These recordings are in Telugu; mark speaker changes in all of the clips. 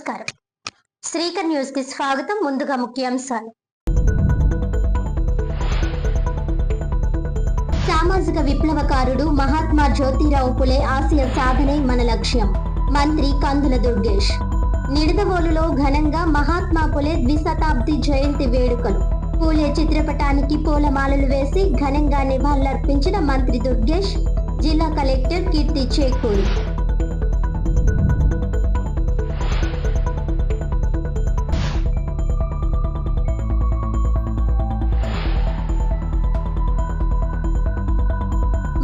Speaker 1: నమస్కారం. శ్రీకర్ న్యూస్ కి స్వాగతం. ముందుగా ముఖ్యాంశాలు. సామాజిక విప్లవకారుడు మహాత్మా జ్యోతిరావు పులే ఆశయ సాధనే మన లక్ష్యం. మంత్రి కందుల దుర్గేష్. నిడదవోలులో ఘనంగా మహాత్మా పులే ద్విశతాబ్ది జయంతి వేడుకలు. పూలే చిత్రపటానికి పూలమాలలు వేసి ఘనంగా నివాళులర్పించిన మంత్రి దుర్గేష్. జిల్లా కలెక్టర్ కీర్తి చేకూరి.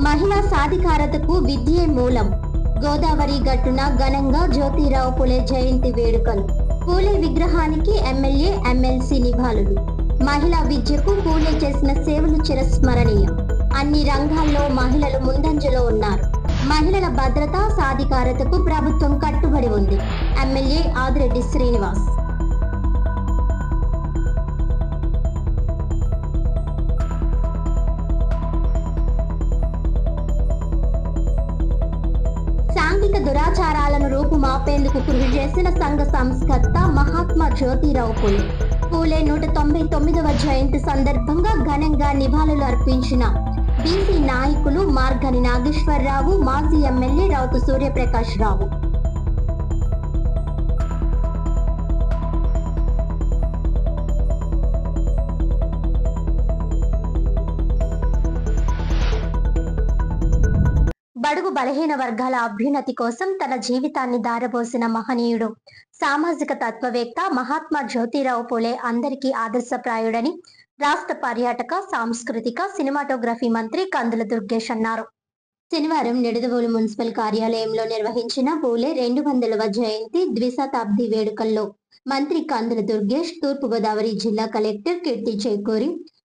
Speaker 1: మహిళా సాధికారతకు విద్యే మూలం. గోదావరి గట్టున ఘనంగా జ్యోతిరావు పులే జయంతి వేడుకలు. పూలే విగ్రహానికి ఎమ్మెల్యే, ఎమ్మెల్సీ నివాళులు. మహిళా విద్యకు పూలే చేసిన సేవలు చిరస్మరణీయం. అన్ని రంగాల్లో మహిళలు ముందంజలో ఉన్నారు. మహిళల భద్రత, సాధికారతకు ప్రభుత్వం కట్టుబడి ఉంది. ఎమ్మెల్యే ఆదిరెడ్డి శ్రీనివాస్. సాంఘిక దురాచారాలను రూపుమాపేందుకు కృషి చేసిన సంఘ సంస్కర్త మహాత్మా జ్యోతిరావు పులే. పూలే 199వ జయంతి సందర్భంగా ఘనంగా నివాళులు అర్పించిన బీసీ నాయకులు మార్గని నాగేశ్వరరావు, మాజీ ఎమ్మెల్యే రౌతు సూర్యప్రకాష్ రావు. బడుగు బలహీన వర్గాల అభ్యున్నతి కోసం తన జీవితాన్ని దారబోసిన మహనీయుడు, సామాజిక తత్వవేత్త మహాత్మా జ్యోతిరావు పులే అందరికీ ఆదర్శప్రాయుడని రాష్ట్ర పర్యాటక, సాంస్కృతిక, సినిమాటోగ్రఫీ మంత్రి కందుల దుర్గేష్ అన్నారు. శనివారం నిడదవోలు మున్సిపల్ కార్యాలయంలో నిర్వహించిన పూలే 200వ జయంతి ద్విశతాబ్ది వేడుకల్లో మంత్రి కందుల దుర్గేష్, తూర్పుగోదావరి జిల్లా కలెక్టర్ కీర్తి చేకూరి,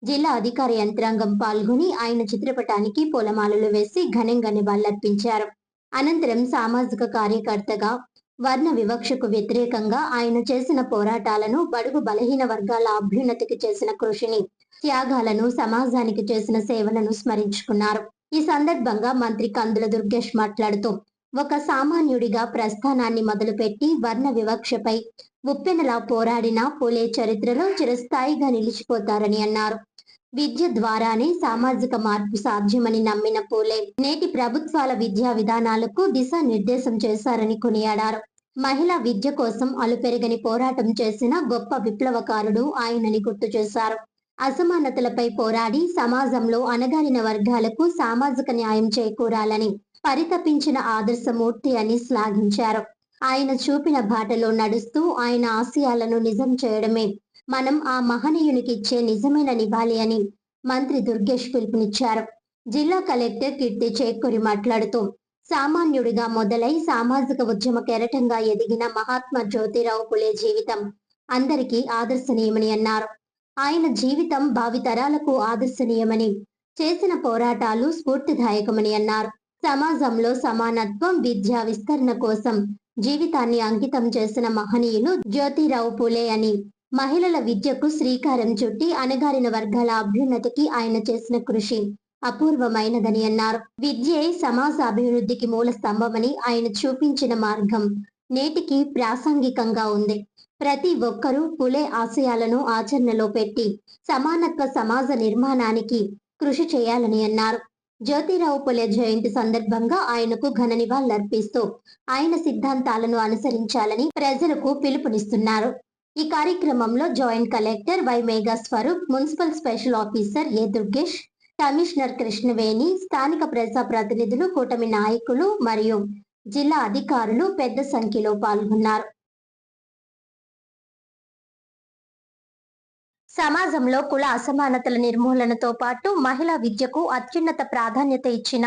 Speaker 1: జిల్లా అధికార యంత్రాంగం పాల్గొని ఆయన చిత్రపటానికి పూలమాలలు వేసి ఘనంగా నివాళులర్పించారు. అనంతరం సామాజిక కార్యకర్తగా వర్ణ వివక్షకు వ్యతిరేకంగా ఆయన చేసిన పోరాటాలను, బడుగు బలహీన వర్గాల అభ్యున్నతికి చేసిన కృషిని, త్యాగాలను, సమాజానికి చేసిన సేవలను స్మరించుకున్నారు. ఈ సందర్భంగా మంత్రి కందుల దుర్గేష్ మాట్లాడుతూ, ఒక సామాన్యుడిగా ప్రస్థానాన్ని మొదలుపెట్టి వర్ణ వివక్షపై ఉప్పెనలా పోరాడిన పూలే చరిత్రలో చిరస్థాయిగా నిలిచిపోతారని అన్నారు. విద్య ద్వారానే సామాజిక మార్పు సాధ్యమని నమ్మిన పూలే నేటి ప్రభుత్వాల విద్యా విధానాలకు దిశానిర్దేశం చేశారని కొనియాడారు. మహిళా విద్య కోసం అలుపెరగని పోరాటం చేసిన గొప్ప విప్లవకారుడు ఆయనని గుర్తు చేశారు. అసమానతలపై పోరాడి సమాజంలో అణగారిన వర్గాలకు సామాజిక న్యాయం చేకూరాలని పరితపించిన ఆదర్శమూర్తి అని శ్లాఘించారు. ఆయన చూపిన బాటలో నడుస్తూ ఆయన ఆశయాలను నిజం చేయడమే మనం ఆ మహనీయునికి ఇచ్చే నిజమైన నివాళి అని మంత్రి దుర్గేష్ పిలుపునిచ్చారు. జిల్లా కలెక్టర్ కీర్తి చేకూరి మాట్లాడుతూ, సామాన్యుడిగా మొదలై సామాజిక ఉద్యమ కెరటంగా ఎదిగిన మహాత్మా జ్యోతిరావు పులే జీవితం అందరికీ ఆదర్శనీయమని అన్నారు. ఆయన జీవితం భావితరాలకు ఆదర్శనీయమని, చేసిన పోరాటాలు స్ఫూర్తిదాయకమని అన్నారు. సమాజంలో సమానత్వం, విద్యా విస్తరణ కోసం జీవితాన్ని అంకితం చేసిన మహనీయులు జ్యోతిరావు పులే అని, మహిళల విద్యకు శ్రీకారం చుట్టి అణగారిన వర్గాల అభ్యున్నతికి ఆయన చేసిన కృషి అపూర్వమైనదని అన్నారు. విద్యే సమాజ అభివృద్ధికి మూల స్తంభమని ఆయన చూపించిన మార్గం నేటికి ప్రాసంగికంగా ఉంది. ప్రతి ఒక్కరూ పులే ఆశయాలను ఆచరణలో పెట్టి సమానత్వ సమాజ నిర్మాణానికి కృషి చేయాలని అన్నారు. జ్యోతిరావు పులే జయంతి సందర్భంగా ఆయనకు ఘన నివాళులర్పిస్తూ ఆయన సిద్ధాంతాలను అనుసరించాలని ప్రజలకు పిలుపునిస్తున్నారు. ఈ కార్యక్రమంలో joint collector Y Megha Swaroop, municipal special officer A Durgesh, commissioner Krishnaveni, స్థానిక ప్రజా ప్రతినిధులు, కూటమి నాయకులు మరియు జిల్లా అధికారులు పెద్ద సంఖ్యలో పాల్గొన్నారు. సమాజంలో కుల అసమానతల నిర్మూలనతో పాటు మహిళా విద్యకు అత్యున్నత ప్రాధాన్యత ఇచ్చిన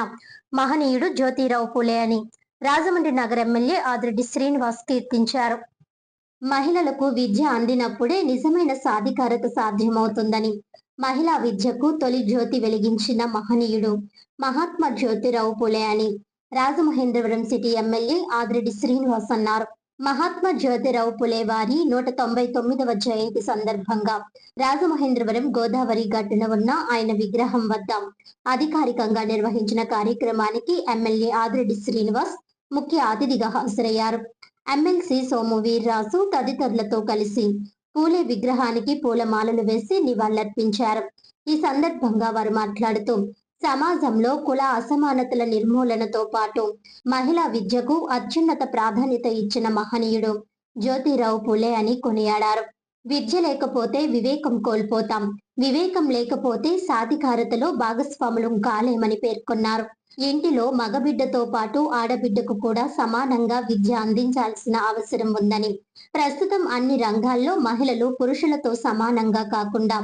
Speaker 1: మహనీయుడు జ్యోతిరావు పులే అని రాజమండ్రి నగర ఎమ్మెల్యే ఆదిరెడ్డి శ్రీనివాస్ కీర్తించారు. మహిళలకు విద్య అందినప్పుడే నిజమైన సాధికారత సాధ్యమవుతుందని, మహిళా విద్యకు తొలి జ్యోతి వెలిగించిన మహనీయుడు మహాత్మా జ్యోతిరావు పులే అని రాజమహేంద్రవరం సిటీ ఎమ్మెల్యే ఆదిరెడ్డి శ్రీనివాస్ అన్నారు. మహాత్మా జ్యోతిరావు పులే వారి 199వ జయంతి సందర్భంగా రాజమహేంద్రవరం గోదావరి గట్టున ఉన్న ఆయన విగ్రహం వద్ద అధికారికంగా నిర్వహించిన కార్యక్రమానికి ఎమ్మెల్యే ఆదిరెడ్డి శ్రీనివాస్ ముఖ్య అతిథిగా హాజరయ్యారు. ఎమ్మెల్సీ సోము వీర్రాజు తదితరులతో కలిసి పూలే విగ్రహానికి పూలమాలలు వేసి నివాళులర్పించారు. ఈ సందర్భంగా వారు మాట్లాడుతూ సమాజంలో కుల అసమానతల నిర్మూలనతో పాటు మహిళా విద్యకు అత్యున్నత ప్రాధాన్యత ఇచ్చిన మహనీయుడు జ్యోతిరావు పూలే అని కొనియాడారు. విద్య లేకపోతే వివేకం కోల్పోతాం, వివేకం లేకపోతే సాధికారతలో భాగస్వాములం కాలేమని పేర్కొన్నారు. ఇంటిలో మగబిడ్డతో పాటు ఆడబిడ్డకు కూడా సమానంగా విద్య అందించాల్సిన అవసరం ఉందని, ప్రస్తుతం అన్ని రంగాల్లో మహిళలు పురుషులతో సమానంగా కాకుండా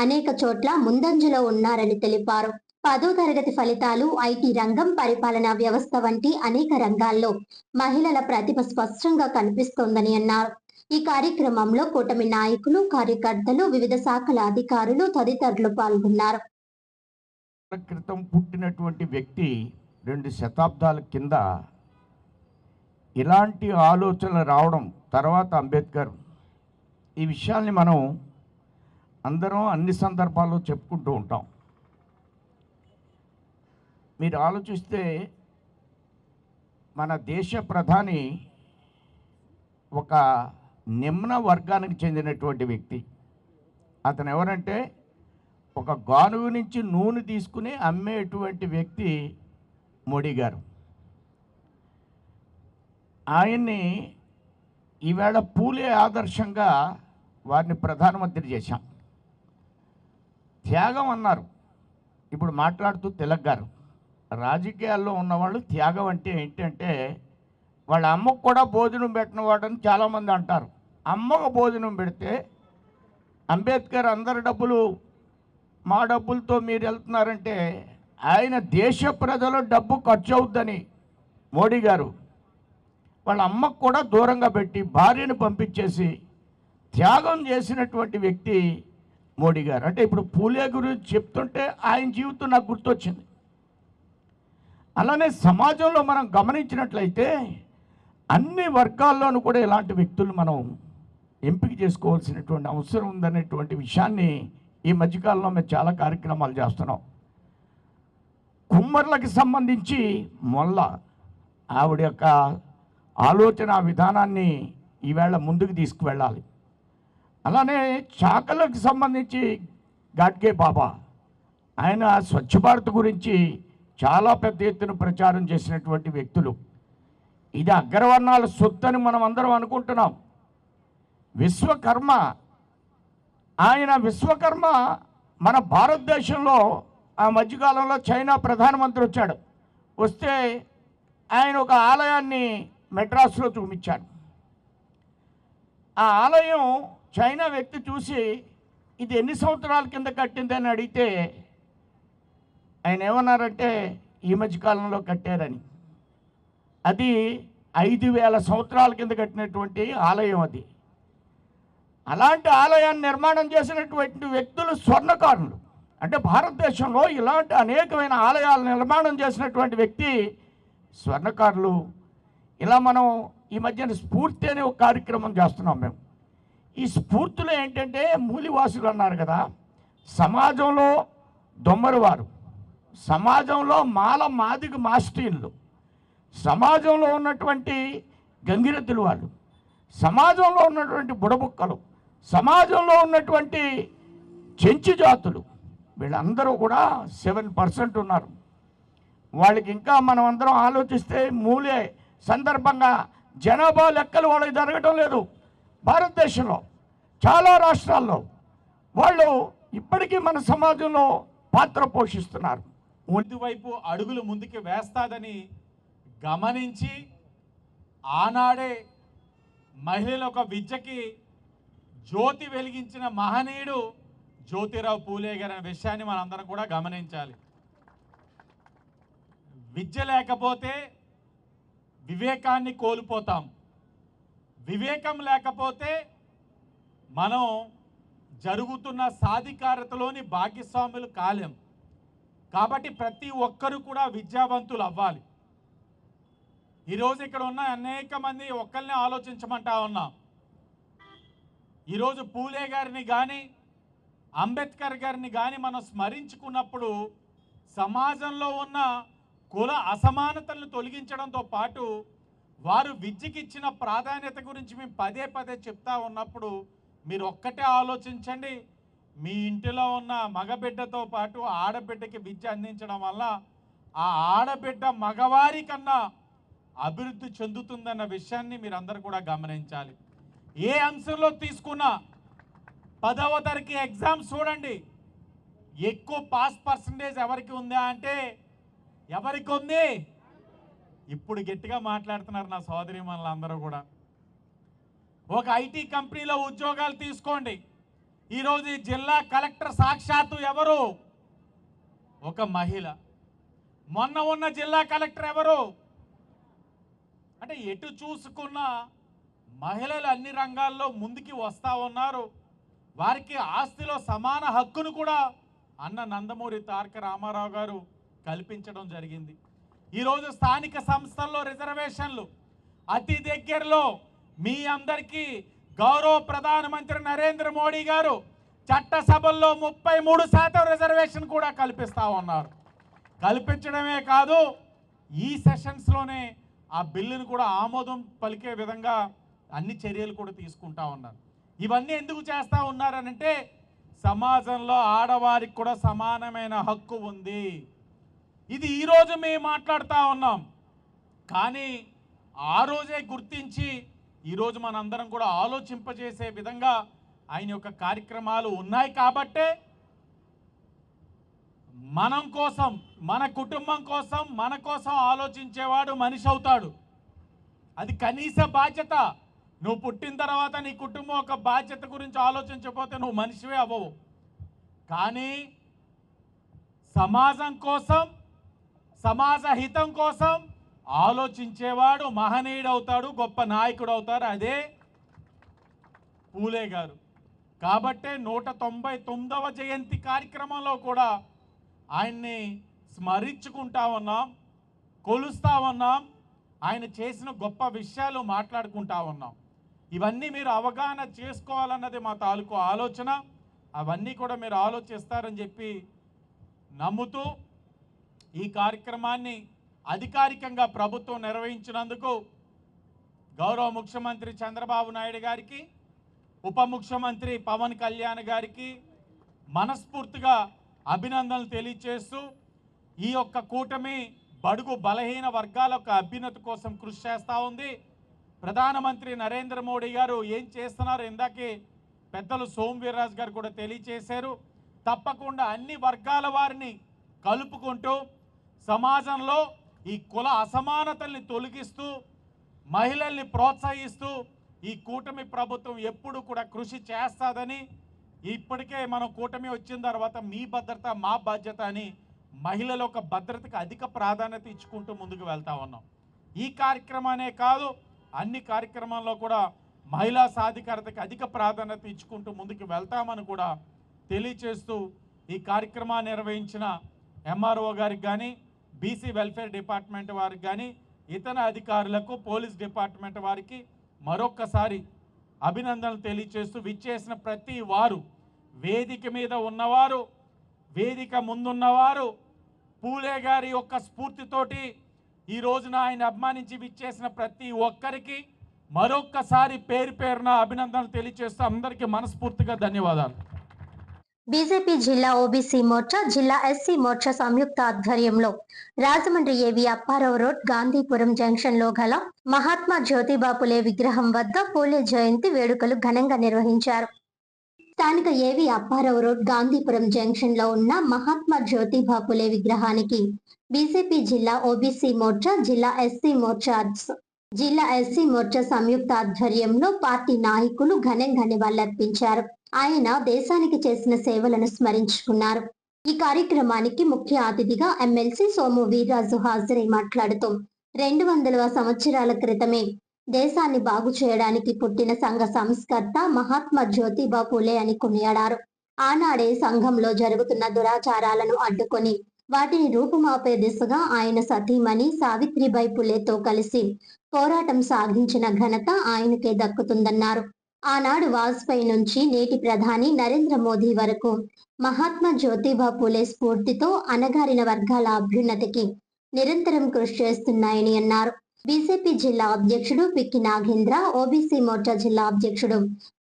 Speaker 1: అనేక చోట్ల ముందంజలో ఉన్నారని తెలిపారు. 10వ తరగతి ఫలితాలు, ఐటీ రంగం, పరిపాలనా వ్యవస్థ వంటి అనేక రంగాల్లో మహిళల ప్రతిభ స్పష్టంగా కనిపిస్తోందని అన్నారు. ఈ కార్యక్రమంలో కూటమి నాయకులు, కార్యకర్తలు, వివిధ శాఖల అధికారులు తదితరులు పాల్గొన్నారు.
Speaker 2: క్రితం పుట్టినటువంటి వ్యక్తి 2 శతాబ్దాల కింద ఇలాంటి ఆలోచనలు రావడం, తర్వాత అంబేద్కర్, ఈ విషయాల్ని మనం అందరం అన్ని సందర్భాల్లో చెప్పుకుంటూ ఉంటాం. మీరు ఆలోచిస్తే మన దేశ ప్రధాని ఒక నిమ్న వర్గానికి చెందినటువంటి వ్యక్తి. అతను ఎవరంటే ఒక గానుగు నుంచి నూనె తీసుకుని అమ్మేటువంటి వ్యక్తి మోడీ గారు. ఆయన్ని ఈవేళ పూలే ఆదర్శంగా వారిని ప్రధానమంత్రి చేశాం. త్యాగం అన్నారు. ఇప్పుడు మాట్లాడుతూ తిలక్ గారు, రాజకీయాల్లో ఉన్నవాళ్ళు త్యాగం అంటే ఏంటంటే వాళ్ళ అమ్మకు కూడా భోజనం పెట్టిన వాడని చాలామంది అంటారు. అమ్మకు భోజనం పెడితే అంబేద్కర్ అందరి డబ్బులు మా డబ్బులతో మీరు వెళ్తున్నారంటే ఆయన దేశ ప్రజల డబ్బు ఖర్చు అవుద్దని మోడీ గారు వాళ్ళ అమ్మకు కూడా దూరంగా పెట్టి భార్యను పంపించేసి త్యాగం చేసినటువంటి వ్యక్తి మోడీ గారు. అంటే ఇప్పుడు పూలే గురించి చెప్తుంటే ఆయన జీవితం నాకు గుర్తొచ్చింది. అలానే సమాజంలో మనం గమనించినట్లయితే అన్ని వర్గాల్లోనూ కూడా ఇలాంటి వ్యక్తులు మనం ఎంపిక చేసుకోవాల్సినటువంటి అవసరం ఉందనేటువంటి విషయాన్ని ఈ మధ్యకాలంలో మేము చాలా కార్యక్రమాలు చేస్తున్నాం. కుమ్మర్లకి సంబంధించి మొల్ల ఆవిడ యొక్క ఆలోచన విధానాన్ని ఈవేళ ముందుకు తీసుకువెళ్ళాలి. అలానే చాకలకు సంబంధించి గాడ్గే బాబా, ఆయన స్వచ్ఛ భారత్ గురించి చాలా పెద్ద ఎత్తున ప్రచారం చేసినటువంటి వ్యక్తులు. ఇది అగ్రవర్ణాల సొత్తు అని మనం అందరం అనుకుంటున్నాం. విశ్వకర్మ, ఆయన విశ్వకర్మ మన భారతదేశంలో ఆ మధ్యకాలంలో చైనా ప్రధానమంత్రి వచ్చాడు. వస్తే ఆయన ఒక ఆలయాన్ని మెడ్రాస్లో చూపించాడు. ఆ ఆలయం చైనా వ్యక్తి చూసి ఇది ఎన్ని సంవత్సరాల కింద కట్టిందని అడిగితే ఆయన ఏమన్నారంటే ఈ మధ్యకాలంలో కట్టారని. అది 5000 సంవత్సరాల కింద కట్టినటువంటి ఆలయం అది. అలాంటి ఆలయాన్ని నిర్మాణం చేసినటువంటి వ్యక్తులు స్వర్ణకారులు. అంటే భారతదేశంలో ఇలాంటి అనేకమైన ఆలయాలు నిర్మాణం చేసినటువంటి వ్యక్తి స్వర్ణకారులు. ఇలా మనం ఈ మధ్యన స్ఫూర్తి అనే ఒక కార్యక్రమం చేస్తున్నాం మేము. ఈ స్ఫూర్తిలో ఏంటంటే మూలివాసులు అన్నారు కదా, సమాజంలో దొమ్మరివారు, సమాజంలో మాదిగ మాస్టీన్లు, సమాజంలో ఉన్నటువంటి గంగిరెద్దులు వాళ్ళు, సమాజంలో ఉన్నటువంటి బుడబుక్కలు, సమాజంలో ఉన్నటువంటి చెంచు జాతులు, వీళ్ళందరూ కూడా 7% ఉన్నారు. వాళ్ళకి ఇంకా మనం అందరం ఆలోచిస్తే మూలే సందర్భంగా జనాభా లెక్కలు వాళ్ళకి జరగటం లేదు. భారతదేశంలో చాలా రాష్ట్రాల్లో వాళ్ళు ఇప్పటికీ మన సమాజంలో పాత్ర పోషిస్తున్నారు.
Speaker 3: ముందు వైపు అడుగులు ముందుకు వేస్తాదని గమనించి ఆనాడే మహిళల ఒక విద్యకి జ్యోతి వెలిగించిన మహనీయుడు జ్యోతిరావు పూలే గారి అనే విషయాన్ని మనందరం కూడా గమనించాలి. విద్య లేకపోతే వివేకాన్ని కోల్పోతాం, వివేకం లేకపోతే మనం జరుగుతున్న సాధికారతలోని భాగస్వాములు కాలేం. కాబట్టి ప్రతి ఒక్కరు కూడా విద్యావంతులు అవ్వాలి. ఈరోజు ఇక్కడ ఉన్న అనేక మంది ఒక్కరిని ఆలోచించమంటా ఉన్నాం. ఈరోజు పూలే గారిని కానీ అంబేద్కర్ గారిని కానీ మనం స్మరించుకున్నప్పుడు సమాజంలో ఉన్న కుల అసమానతలను తొలగించడంతో పాటు వారు విద్యకి ఇచ్చిన ప్రాధాన్యత గురించి మేము పదే పదే చెప్తా ఉన్నప్పుడు మీరు ఒక్కటే ఆలోచించండి. మీ ఇంటిలో ఉన్న మగబిడ్డతో పాటు ఆడబిడ్డకి విద్య అందించడం వల్ల ఆ ఆడబిడ్డ మగవారి కన్నా అభివృద్ధి చెందుతుందన్న విషయాన్ని మీరందరూ కూడా గమనించాలి. ఏ అంశంలో తీసుకున్నా 10వ తరగతి ఎగ్జామ్స్ చూడండి, ఎక్కువ పాస్ పర్సంటేజ్ ఎవరికి ఉందా అంటే ఎవరికి ఉంది? ఇప్పుడు గట్టిగా మాట్లాడుతున్నారు నా సోదరి మనలందరూ కూడా. ఒక ఐటీ కంపెనీలో ఉద్యోగాలు తీసుకోండి, ఈరోజు ఈ జిల్లా కలెక్టర్ సాక్షాత్తు ఎవరు? ఒక మహిళ. మొన్న ఉన్న జిల్లా కలెక్టర్ ఎవరు? అంటే ఎటు చూసుకున్నా మహిళలు అన్ని రంగాల్లో ముందుకి వస్తూ ఉన్నారు. వారికి ఆస్తిలో సమాన హక్కును కూడా అన్న నందమూరి తారక రామారావు గారు కల్పించడం జరిగింది. ఈరోజు స్థానిక సంస్థల్లో రిజర్వేషన్లు అతి దగ్గరలో మీ అందరికీ గౌరవ ప్రధానమంత్రి నరేంద్ర మోడీ గారు చట్టసభల్లో 33% రిజర్వేషన్ కూడా కల్పిస్తూ ఉన్నారు. కల్పించడమే కాదు, ఈ సెషన్స్లోనే ఆ బిల్లును కూడా ఆమోదం పలికే విధంగా అన్ని చర్యలు కూడా తీసుకుంటా ఉన్నారు. ఇవన్నీ ఎందుకు చేస్తూ ఉన్నారనంటే సమాజంలో ఆడవారికి కూడా సమానమైన హక్కు ఉంది. ఇది ఈరోజు మేము మాట్లాడుతూ ఉన్నాం, కానీ ఆ రోజే గుర్తించి ఈరోజు మనందరం కూడా ఆలోచింపజేసే విధంగా ఆయన యొక్క కార్యక్రమాలు ఉన్నాయి. కాబట్టే మనం కోసం, మన కుటుంబం కోసం, మన కోసం ఆలోచించేవాడు మనిషి అవుతాడు. అది కనీస బాధ్యత. నువ్వు పుట్టిన తర్వాత నీ కుటుంబం ఒక బాధ్యత గురించి ఆలోచించకపోతే నువ్వు మనిషివే అవ్వవు. కానీ సమాజం కోసం, సమాజ హితం కోసం ఆలోచించేవాడు మహనీయుడు అవుతాడు, గొప్ప నాయకుడు అవుతాడు. అదే పూలే గారు. కాబట్టే 199వ జయంతి కార్యక్రమంలో కూడా ఆయన్ని స్మరించుకుంటా ఉన్నాం, కొలుస్తూ ఉన్నాం, ఆయన చేసిన గొప్ప విషయాలు మాట్లాడుకుంటా ఉన్నాం. ఇవన్నీ మీరు అవగాహన చేసుకోవాలన్నది మా తాలూకు ఆలోచన. అవన్నీ కూడా మీరు ఆలోచిస్తారని చెప్పి నమ్ముతూ ఈ కార్యక్రమాన్ని అధికారికంగా ప్రభుత్వం నిర్వహించినందుకు గౌరవ ముఖ్యమంత్రి చంద్రబాబు నాయుడు గారికి, ఉప ముఖ్యమంత్రి పవన్ కళ్యాణ్ గారికి మనస్ఫూర్తిగా అభినందనలు తెలియజేస్తూ ఈ యొక్క కూటమి బడుగు బలహీన వర్గాల యొక్క అభ్యున్నతి కోసం కృషి చేస్తూ ఉంది. ప్రధానమంత్రి నరేంద్ర మోడీ గారు ఏం చేస్తున్నారు ఇందాకే పెద్దలు సోము వీర్రాజు గారు కూడా తెలియజేశారు. తప్పకుండా అన్ని వర్గాల వారిని కలుపుకుంటూ సమాజంలో ఈ కుల అసమానతల్ని తొలగిస్తూ మహిళల్ని ప్రోత్సహిస్తూ ఈ కూటమి ప్రభుత్వం ఎప్పుడు కూడా కృషి చేస్తుందని, ఇప్పటికే మనం కూటమి వచ్చిన తర్వాత మీ భద్రత మా బాధ్యత అని మహిళల యొక్క భద్రతకు అధిక ప్రాధాన్యత ఇచ్చుకుంటూ ముందుకు వెళ్తా ఉన్నాం. ఈ కార్యక్రమానే కాదు, అన్ని కార్యక్రమాల్లో కూడా మహిళా సాధికారతకు అధిక ప్రాధాన్యత ఇచ్చుకుంటూ ముందుకు వెళ్తామని కూడా తెలియచేస్తూ ఈ కార్యక్రమాన్ని నిర్వహించిన ఎంఆర్ఓ గారికి కానీ, బీసీ వెల్ఫేర్ డిపార్ట్మెంట్ వారికి కానీ, ఇతర అధికారులకు, పోలీస్ డిపార్ట్మెంట్ వారికి మరొక్కసారి అభినందనలు తెలియచేస్తూ విచ్చేసిన ప్రతి వారు, వేదిక మీద ఉన్నవారు, వేదిక ముందున్నవారు, పూలే గారి యొక్క స్ఫూర్తితోటి ఈ రోజున ఆయన అభిమానించి విచ్చేసిన ప్రతి ఒక్కరికి మరొక్కసారి పేరు పేరున అభినందనలు తెలియజేస్తూ అందరికీ మనస్ఫూర్తిగా ధన్యవాదాలు.
Speaker 1: బీజేపీ జిల్లా ఓబీసీ మోర్చా, జిల్లా ఎస్సీ మోర్చా సంయుక్త ఆధ్వర్యంలో రాజమండ్రి ఏవి అప్పారావు రోడ్, గాంధీపురం జంక్షన్ లో గల మహాత్మా జ్యోతిబా పులే విగ్రహం వద్ద పూలే జయంతి వేడుకలు ఘనంగా నిర్వహించారు. స్థానిక ఏవి అప్పారావు రోడ్, గాంధీపురం జంక్షన్ లో ఉన్న మహాత్మా జ్యోతిబా పులే విగ్రహానికి బీజేపీ జిల్లా ఓబీసీ మోర్చా, జిల్లా ఎస్సీ మోర్చా సంయుక్త ఆధ్వర్యంలో పార్టీ నాయకులు ఘనంగా నివాళులర్పించారు. ఆయన దేశానికి చేసిన సేవలను స్మరించుకున్నారు. ఈ కార్యక్రమానికి ముఖ్య అతిథిగా ఎమ్మెల్సీ సోము వీర్రాజు హాజరై మాట్లాడుతూ 200 సంవత్సరాల క్రితమే దేశాన్ని బాగు చేయడానికి పుట్టిన సంఘ సంస్కర్త మహాత్మా జ్యోతిబా పూలే అని కొనియాడారు. ఆనాడే సంఘంలో జరుగుతున్న దురాచారాలను అడ్డుకొని వాటిని రూపుమాపే దిశగా ఆయన సతీమణి సావిత్రిబాయి పూలేతో కలిసి పోరాటం సాగించిన ఘనత ఆయనకే దక్కుతుందన్నారు. ఆనాడు వాజ్పేయి నుంచి నేటి ప్రధాని నరేంద్ర మోదీ వరకు మహాత్మా జ్యోతిబా పూలే స్ఫూర్తితో అణగారిన వర్గాల అభ్యున్నతికి నిరంతరం కృషి చేస్తున్నాయని అన్నారు. బీజేపీ జిల్లా అధ్యక్షుడు పిక్కి నాగేంద్ర, ఓబీసీ మోర్చా జిల్లా అధ్యక్షుడు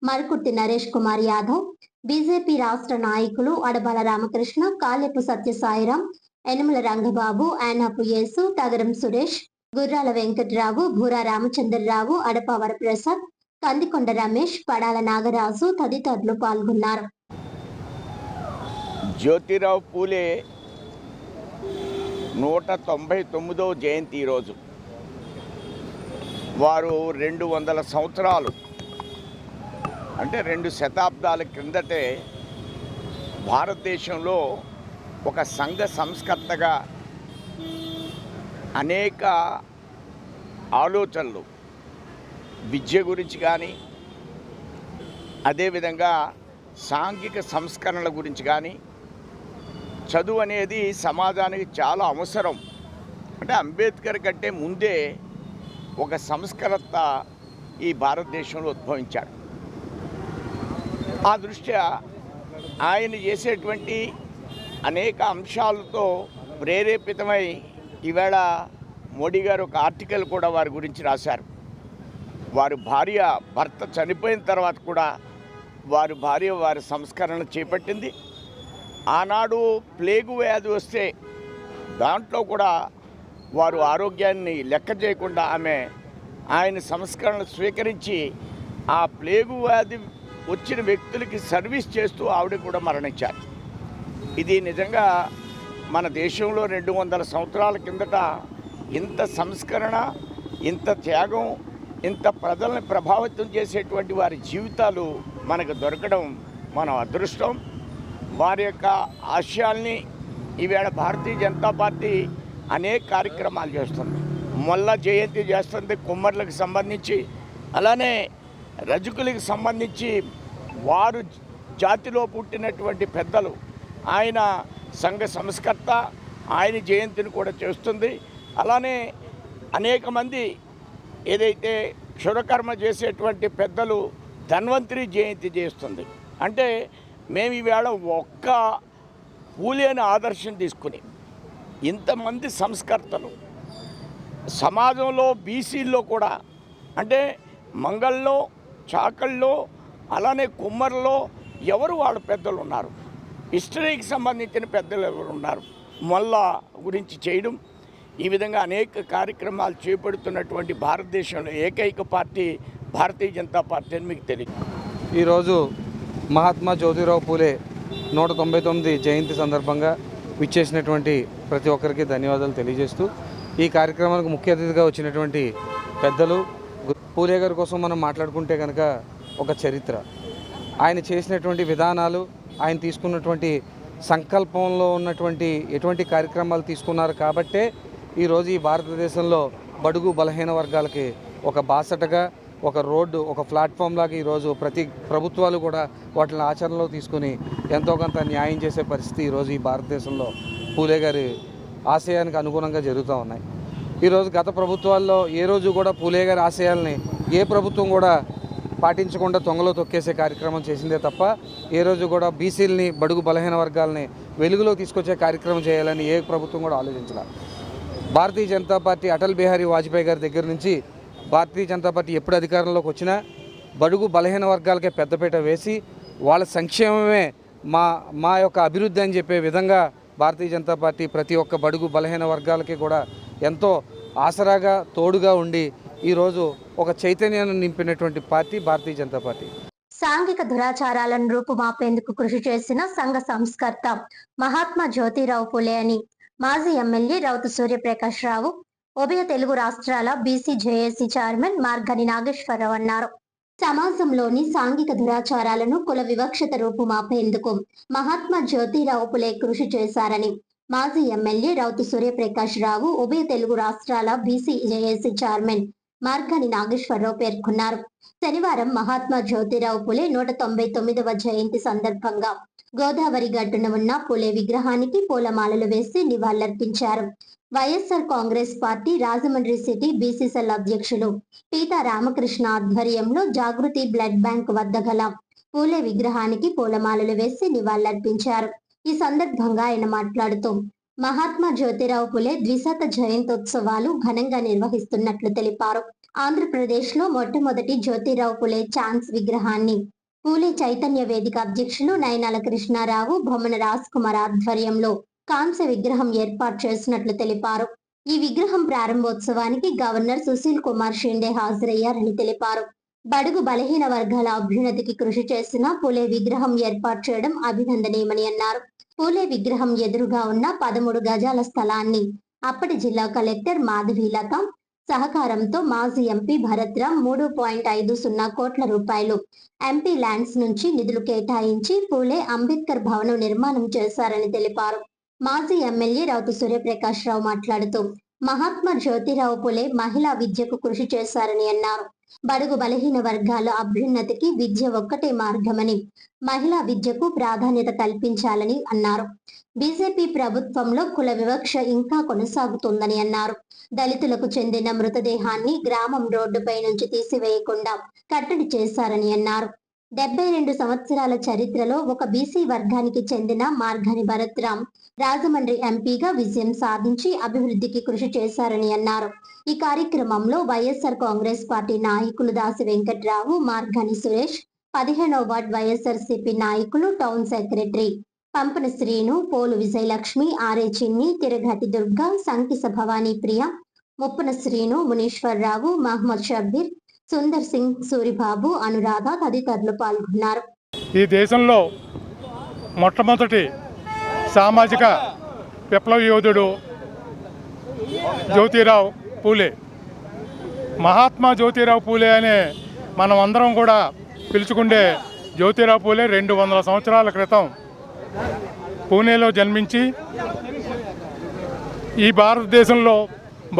Speaker 1: మరుకుర్తి నరేష్ కుమార్ యాదవ్, బీజేపీ రాష్ట్ర నాయకులు అడబాల రామకృష్ణ, కాలేపు సత్యసాయిరాం, యనమల రంగబాబు, యానాపు యేసు, తగరం సురేష్, గుర్రాల వెంకట్రావు, భూరా రామచంద్రరావు, అడప వరప్రసాద్, కందికొండ రమేష్, పడాల నాగరాజు తదితరులు పాల్గొన్నారు.
Speaker 2: జ్యోతిరావు పూలే 199వ జయంతి ఈరోజు. వారు 200 సంవత్సరాలు అంటే 2 శతాబ్దాల క్రిందటే భారతదేశంలో ఒక సంఘ సంస్కర్తగా అనేక ఆలోచనలు విద్య గురించి కానీ అదేవిధంగా సాంఘిక సంస్కరణల గురించి కానీ చదువు అనేది సమాజానికి చాలా అవసరం. అంటే అంబేద్కర్ కంటే ముందే ఒక సంస్కర్త ఈ భారతదేశంలో ఉద్భవించాడు. ఆ దృష్ట్యా ఆయన చేసేటువంటి అనేక అంశాలతో ప్రేరేపితమై ఈవేళ మోడీ గారు ఒక ఆర్టికల్ కూడా వారి గురించి రాశారు. వారి భర్త చనిపోయిన తర్వాత కూడా వారి సంస్కరణ చేపట్టింది. ఆనాడు ప్లేగు వ్యాధి వస్తే దాంట్లో కూడా వారు ఆరోగ్యాన్ని లెక్క చేయకుండా ఆయన సంస్కరణలు స్వీకరించి ఆ ప్లేగు వ్యాధి వచ్చిన వ్యక్తులకి సర్వీస్ చేస్తూ ఆవిడ కూడా మరణించారు. ఇది నిజంగా మన దేశంలో 200 సంవత్సరాల కిందట ఇంత సంస్కరణ, ఇంత త్యాగం, ఇంత ప్రజల్ని ప్రభావితం చేసేటువంటి వారి జీవితాలు మనకు దొరకడం మన అదృష్టం. వారి యొక్క ఆశయాల్ని ఈవేళ భారతీయ జనతా పార్టీ అనేక కార్యక్రమాలు చేస్తుంది. మొల్ల జయంతి చేస్తుంది కుమ్మర్లకు సంబంధించి, అలానే రజకులకు సంబంధించి వారు జాతిలో పుట్టినటువంటి పెద్దలు, ఆయన సంఘ సంస్కర్త, ఆయన జయంతిని కూడా చేస్తుంది. అలానే అనేక మంది ఏదైతే క్షురకర్మ చేసేటువంటి పెద్దలు ధన్వంతరి జయంతి చేస్తుంది. అంటే మేము ఈవేళ ఒక్క పూలేని ఆదర్శం తీసుకుని ఇంతమంది సంస్కర్తలు సమాజంలో బీసీల్లో కూడా, అంటే మంగళ్ళలో, చాకల్లో, అలానే కుమ్మర్లో ఎవరు వాళ్ళ పెద్దలు ఉన్నారు, హిస్టరీకి సంబంధించిన పెద్దలు ఎవరు ఉన్నారు, మొల్ల గురించి చేయడం, ఈ విధంగా అనేక కార్యక్రమాలు చేపడుతున్నటువంటి భారతదేశంలో ఏకైక పార్టీ భారతీయ జనతా పార్టీ అని మీకు తెలియదు.
Speaker 4: ఈరోజు మహాత్మా జ్యోతిరావు పూలే 199 జయంతి సందర్భంగా విచ్చేసినటువంటి ప్రతి ఒక్కరికి ధన్యవాదాలు తెలియజేస్తూ, ఈ కార్యక్రమానికి ముఖ్య అతిథిగా వచ్చినటువంటి పెద్దలు పూలే గారి కోసం మనం మాట్లాడుకుంటే కనుక ఒక చరిత్ర, ఆయన చేసినటువంటి విధానాలు, ఆయన తీసుకున్నటువంటి సంకల్పంలో ఉన్నటువంటి ఎటువంటి కార్యక్రమాలు తీసుకున్నారు కాబట్టే ఈరోజు ఈ భారతదేశంలో బడుగు బలహీన వర్గాలకి ఒక బాసటగా, ఒక రోడ్డు, ఒక ప్లాట్ఫామ్ లాగా ఈరోజు ప్రతి ప్రభుత్వాలు కూడా వాటిని ఆచరణలో తీసుకుని ఎంతో కొంత న్యాయం చేసే పరిస్థితి ఈరోజు ఈ భారతదేశంలో పూలే గారి ఆశయానికి అనుగుణంగా జరుగుతూ ఉన్నాయి. ఈరోజు గత ప్రభుత్వాల్లో ఏ రోజు కూడా పూలే గారి ఆశయాల్ని ఏ ప్రభుత్వం కూడా పాటించకుండా తొంగలో తొక్కేసే కార్యక్రమం చేసిందే తప్ప ఏ రోజు కూడా బీసీలని, బడుగు బలహీన వర్గాలని వెలుగులో తీసుకొచ్చే కార్యక్రమం చేయాలని ఏ ప్రభుత్వం కూడా ఆలోచించాలి. భారతీయ జనతా పార్టీ అటల్ బిహారీ వాజ్పేయి గారి దగ్గర నుంచి భారతీయ జనతా పార్టీ ఎప్పుడు అధికారంలోకి వచ్చినా బడుగు బలహీన వర్గాలకే పెద్దపీట వేసి వాళ్ళ సంక్షేమమే మా యొక్క అభివృద్ధి అని చెప్పే విధంగా భారతీయ జనతా పార్టీ ప్రతి ఒక్క బడుగు బలహీన వర్గాలకి కూడా ఎంతో ఆసరాగా, తోడుగా ఉండి ఈరోజు ఒక చైతన్యాన్ని నింపినటువంటి పార్టీ భారతీయ జనతా పార్టీ.
Speaker 1: సాంఘిక దురాచారాలను రూపుమాపేందుకు కృషి చేసిన సంఘ సంస్కర్త మహాత్మా జ్యోతిరావు పూలే అని మాజీ ఎమ్మెల్యే రౌతు సూర్యప్రకాష్ రావు, ఉభయ తెలుగు రాష్ట్రాల BC JAC chairman Margani Nageswara Rao అన్నారు. సమాజంలోని సాంఘిక దురాచారాలను, కుల వివక్షత రూపుమాపేందుకు మహాత్మా జ్యోతిరావు పూలే కృషి చేశారని మాజీ ఎమ్మెల్యే రౌతు సూర్యప్రకాష్ రావు, ఉభయ తెలుగు రాష్ట్రాల BC JAC chairman Margani Nageswara Rao పేర్కొన్నారు. శనివారం మహాత్మా జ్యోతిరావు పూలే 199వ జయంతి సందర్భంగా గోదావరి గట్టున ఉన్న పూలే విగ్రహానికి పూలమాలలు వేసి నివాళులర్పించారు. YSR Congress party Rajahmundry city BCCL అధ్యక్షులు పీతా రామకృష్ణ ఆధ్వర్యంలో జాగృతి బ్లడ్ బ్యాంక్ వద్ద గల పూలే విగ్రహానికి పూలమాలలు వేసి నివాళులర్పించారు. ఈ సందర్భంగా ఆయన మాట్లాడుతూ మహాత్మా జ్యోతిరావు పులే ద్విశత జయంతోత్సవాలు ఘనంగా నిర్వహిస్తున్నట్లు తెలిపారు. ఆంధ్రప్రదేశ్లో మొట్టమొదటి జ్యోతిరావు పులే ఛాన్స్ విగ్రహాన్ని పూలే చైతన్య వేదిక అధ్యక్షులు నయనాల కృష్ణారావు, బొమ్మన రాజ్ కుమార్ ఆధ్వర్యంలో కాంస్య విగ్రహం ఏర్పాటు చేసినట్లు తెలిపారు. ఈ విగ్రహం ప్రారంభోత్సవానికి గవర్నర్ సుశీల్ కుమార్ షిండే హాజరయ్యారని తెలిపారు. బడుగు బలహీన వర్గాల అభ్యున్నతికి కృషి చేసిన పూలే విగ్రహం ఏర్పాటు చేయడం అభినందనీయమని అన్నారు. పూలే విగ్రహం ఎదురుగా ఉన్న 13 గజాల స్థలాన్ని అప్పటి జిల్లా కలెక్టర్ మాధవీలత సహకారంతో మాజీ ఎంపీ భరత్రామ్ 3.50 కోట్ల రూపాయలు ఎంపీ ల్యాండ్స్ నుంచి నిధులు కేటాయించి పూలే అంబేద్కర్ భవనం నిర్మాణం చేశారని తెలిపారు. మాజీ ఎమ్మెల్యే రౌతు సూర్యప్రకాష్ రావు మాట్లాడుతూ మహాత్మా జ్యోతిరావు పులే మహిళా విద్యకు కృషి చేశారని అన్నారు. బడుగు బలహీన వర్గాల అభ్యున్నతికి విద్య ఒక్కటే మార్గమని, మహిళా విద్యకు ప్రాధాన్యత కల్పించాలని అన్నారు. బీజేపీ ప్రభుత్వంలో కుల వివక్ష ఇంకా కొనసాగుతోందని అన్నారు. దళితులకు చెందిన మృతదేహాన్ని గ్రామం రోడ్డుపై నుంచి తీసివేయకుండా కట్టడి చేశారని అన్నారు. 72 సంవత్సరాల చరిత్రలో ఒక బీసీ వర్గానికి చెందిన మార్గాని భరత్రామ్ రాజమండ్రి ఎంపీగా విజయం సాధించి అభివృద్ధికి కృషి చేశారని అన్నారు. ఈ కార్యక్రమంలో వైఎస్ఆర్ కాంగ్రెస్ పార్టీ నాయకులు దాసి వెంకట్రావు, మార్గాని సురేష్, 15వ వార్డ్ వైఎస్ఆర్సీపీ నాయకులు, టౌన్ సెక్రటరీ పంపన శ్రీను, పోలు విజయలక్ష్మి, ఆరే చిన్ని, తిరగటి దుర్గా, సంకిస భవానీ ప్రియ, ముప్పన శ్రీను, మునీశ్వరరావు, మహమ్మద్ షబ్బీర్, సుందర్ సింగ్, సూరిబాబు, అనురాధ తదితరులు పాల్గొన్నారు.
Speaker 5: ఈ దేశంలో మొట్టమొదటి సామాజిక విప్లవ యోధుడు జ్యోతిరావు పూలే. మహాత్మా జ్యోతిరావు పూలే అనే మనం అందరం కూడా పిలుచుకుండే జ్యోతిరావు పూలే 200 సంవత్సరాల క్రితం పూణేలో జన్మించి ఈ భారతదేశంలో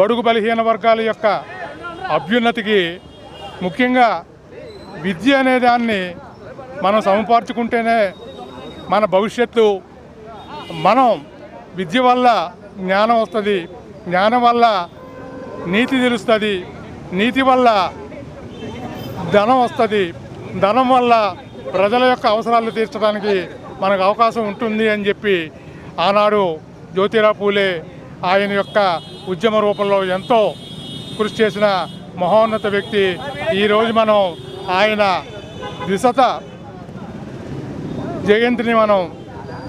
Speaker 5: బడుగు బలహీన వర్గాల యొక్క అభ్యున్నతికి, ముఖ్యంగా విద్య అనే దాన్ని మనం సముపార్చుకుంటేనే మన భవిష్యత్తు, మనం విద్య వల్ల జ్ఞానం వస్తుంది, జ్ఞానం వల్ల నీతి తెలుస్తుంది, నీతి వల్ల ధనం వస్తుంది, ధనం వల్ల ప్రజల యొక్క అవసరాలు తీర్చడానికి మనకు అవకాశం ఉంటుంది అని చెప్పి ఆనాడు జ్యోతిరావు పూలే ఆయన యొక్క ఉద్యమ రూపంలో ఎంతో కృషి చేసిన మహోన్నత వ్యక్తి. ఈరోజు మనం ఆయన ద్విశత జయంతిని మనం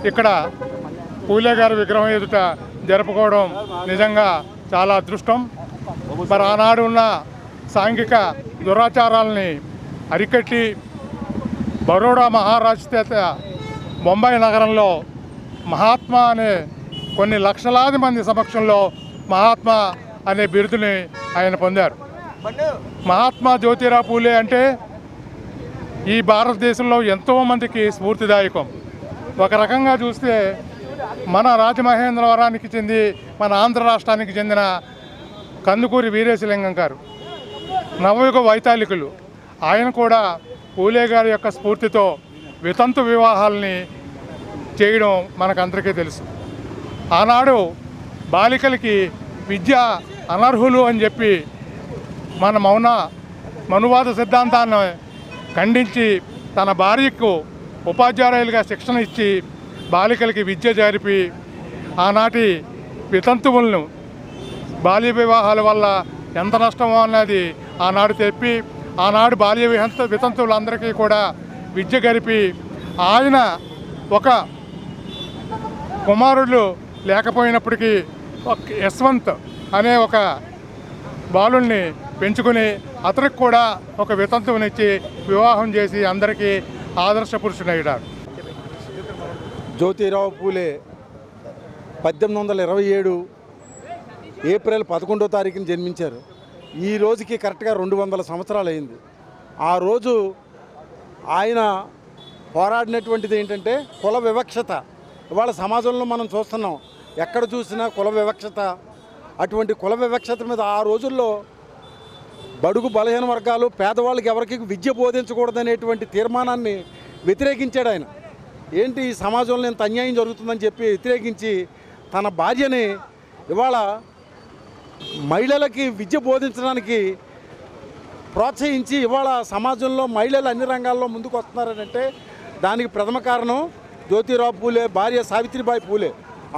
Speaker 5: ఇక్కడ పూలే గారి విగ్రహం ఎదుట జరుపుకోవడం నిజంగా చాలా అదృష్టం. మరి ఆనాడు ఉన్న సాంఘిక దురాచారాలని అరికట్టి బరోడా మహారాజ్ చేత బొంబాయి నగరంలో మహాత్మా అనే కొన్ని లక్షలాది మంది సమక్షంలో మహాత్మా అనే బిరుదుని ఆయన పొందారు. మహాత్మా జ్యోతిరావు పూలే అంటే ఈ భారతదేశంలో ఎంతోమందికి స్ఫూర్తిదాయకం. ఒక రకంగా చూస్తే మన రాజమహేంద్రవరానికి చెంది మన ఆంధ్ర రాష్ట్రానికి చెందిన కందుకూరి వీరేశలింగం గారు నవయుగ వైతాళికులు. ఆయన కూడా పూలే గారి యొక్క స్ఫూర్తితో వితంతు వివాహాలని చేయడం మనకందరికీ తెలుసు. ఆనాడు బాలికలకి విద్య అనర్హులు అని చెప్పి మన మనువాద సిద్ధాంతాన్ని ఖండించి తన భార్యకు ఉపాధ్యాయులుగా శిక్షణ ఇచ్చి బాలికలకి విద్య జరిపి ఆనాటి వితంతువులను బాల్య వివాహాల వల్ల ఎంత నష్టమో అన్నది ఆనాడు చెప్పి ఆనాడు బాల్య వితంతువులందరికీ కూడా విద్య గరిపి ఆయన ఒక కుమారుడు లేకపోయినప్పటికీ యశ్వంత్ అనే ఒక బాలుల్ని పెంచుకుని అతనికి కూడా ఒక వితంతువునిచ్చి వివాహం చేసి అందరికీ ఆదర్శ పురుషుడయ్యాడు.
Speaker 6: జ్యోతిరావు పూలే 1827 ఏప్రిల్ 11వ తారీఖున జన్మించారు. ఈ రోజుకి కరెక్ట్గా 200 సంవత్సరాలు అయింది. ఆ రోజు ఆయన పోరాడినటువంటిది ఏంటంటే కుల వివక్షత. ఇవాళ సమాజంలో మనం చూస్తున్నాం, ఎక్కడ చూసినా కుల వివక్షత. అటువంటి కుల వివక్షత మీద ఆ రోజుల్లో బడుగు బలహీన వర్గాలు, పేదవాళ్ళకి ఎవరికి విద్య బోధించకూడదనేటువంటి తీర్మానాన్ని వ్యతిరేకించాడు ఆయన. ఏంటి ఈ సమాజంలో ఇంత అన్యాయం జరుగుతుందని చెప్పి వ్యతిరేకించి తన భార్యని ఇవాళ మహిళలకి విద్య బోధించడానికి ప్రోత్సహించి ఇవాళ సమాజంలో మహిళలు అన్ని రంగాల్లో ముందుకు వస్తున్నారంటే దానికి ప్రథమ కారణం జ్యోతిరావు పూలే భార్య సావిత్రిబాయి పూలే.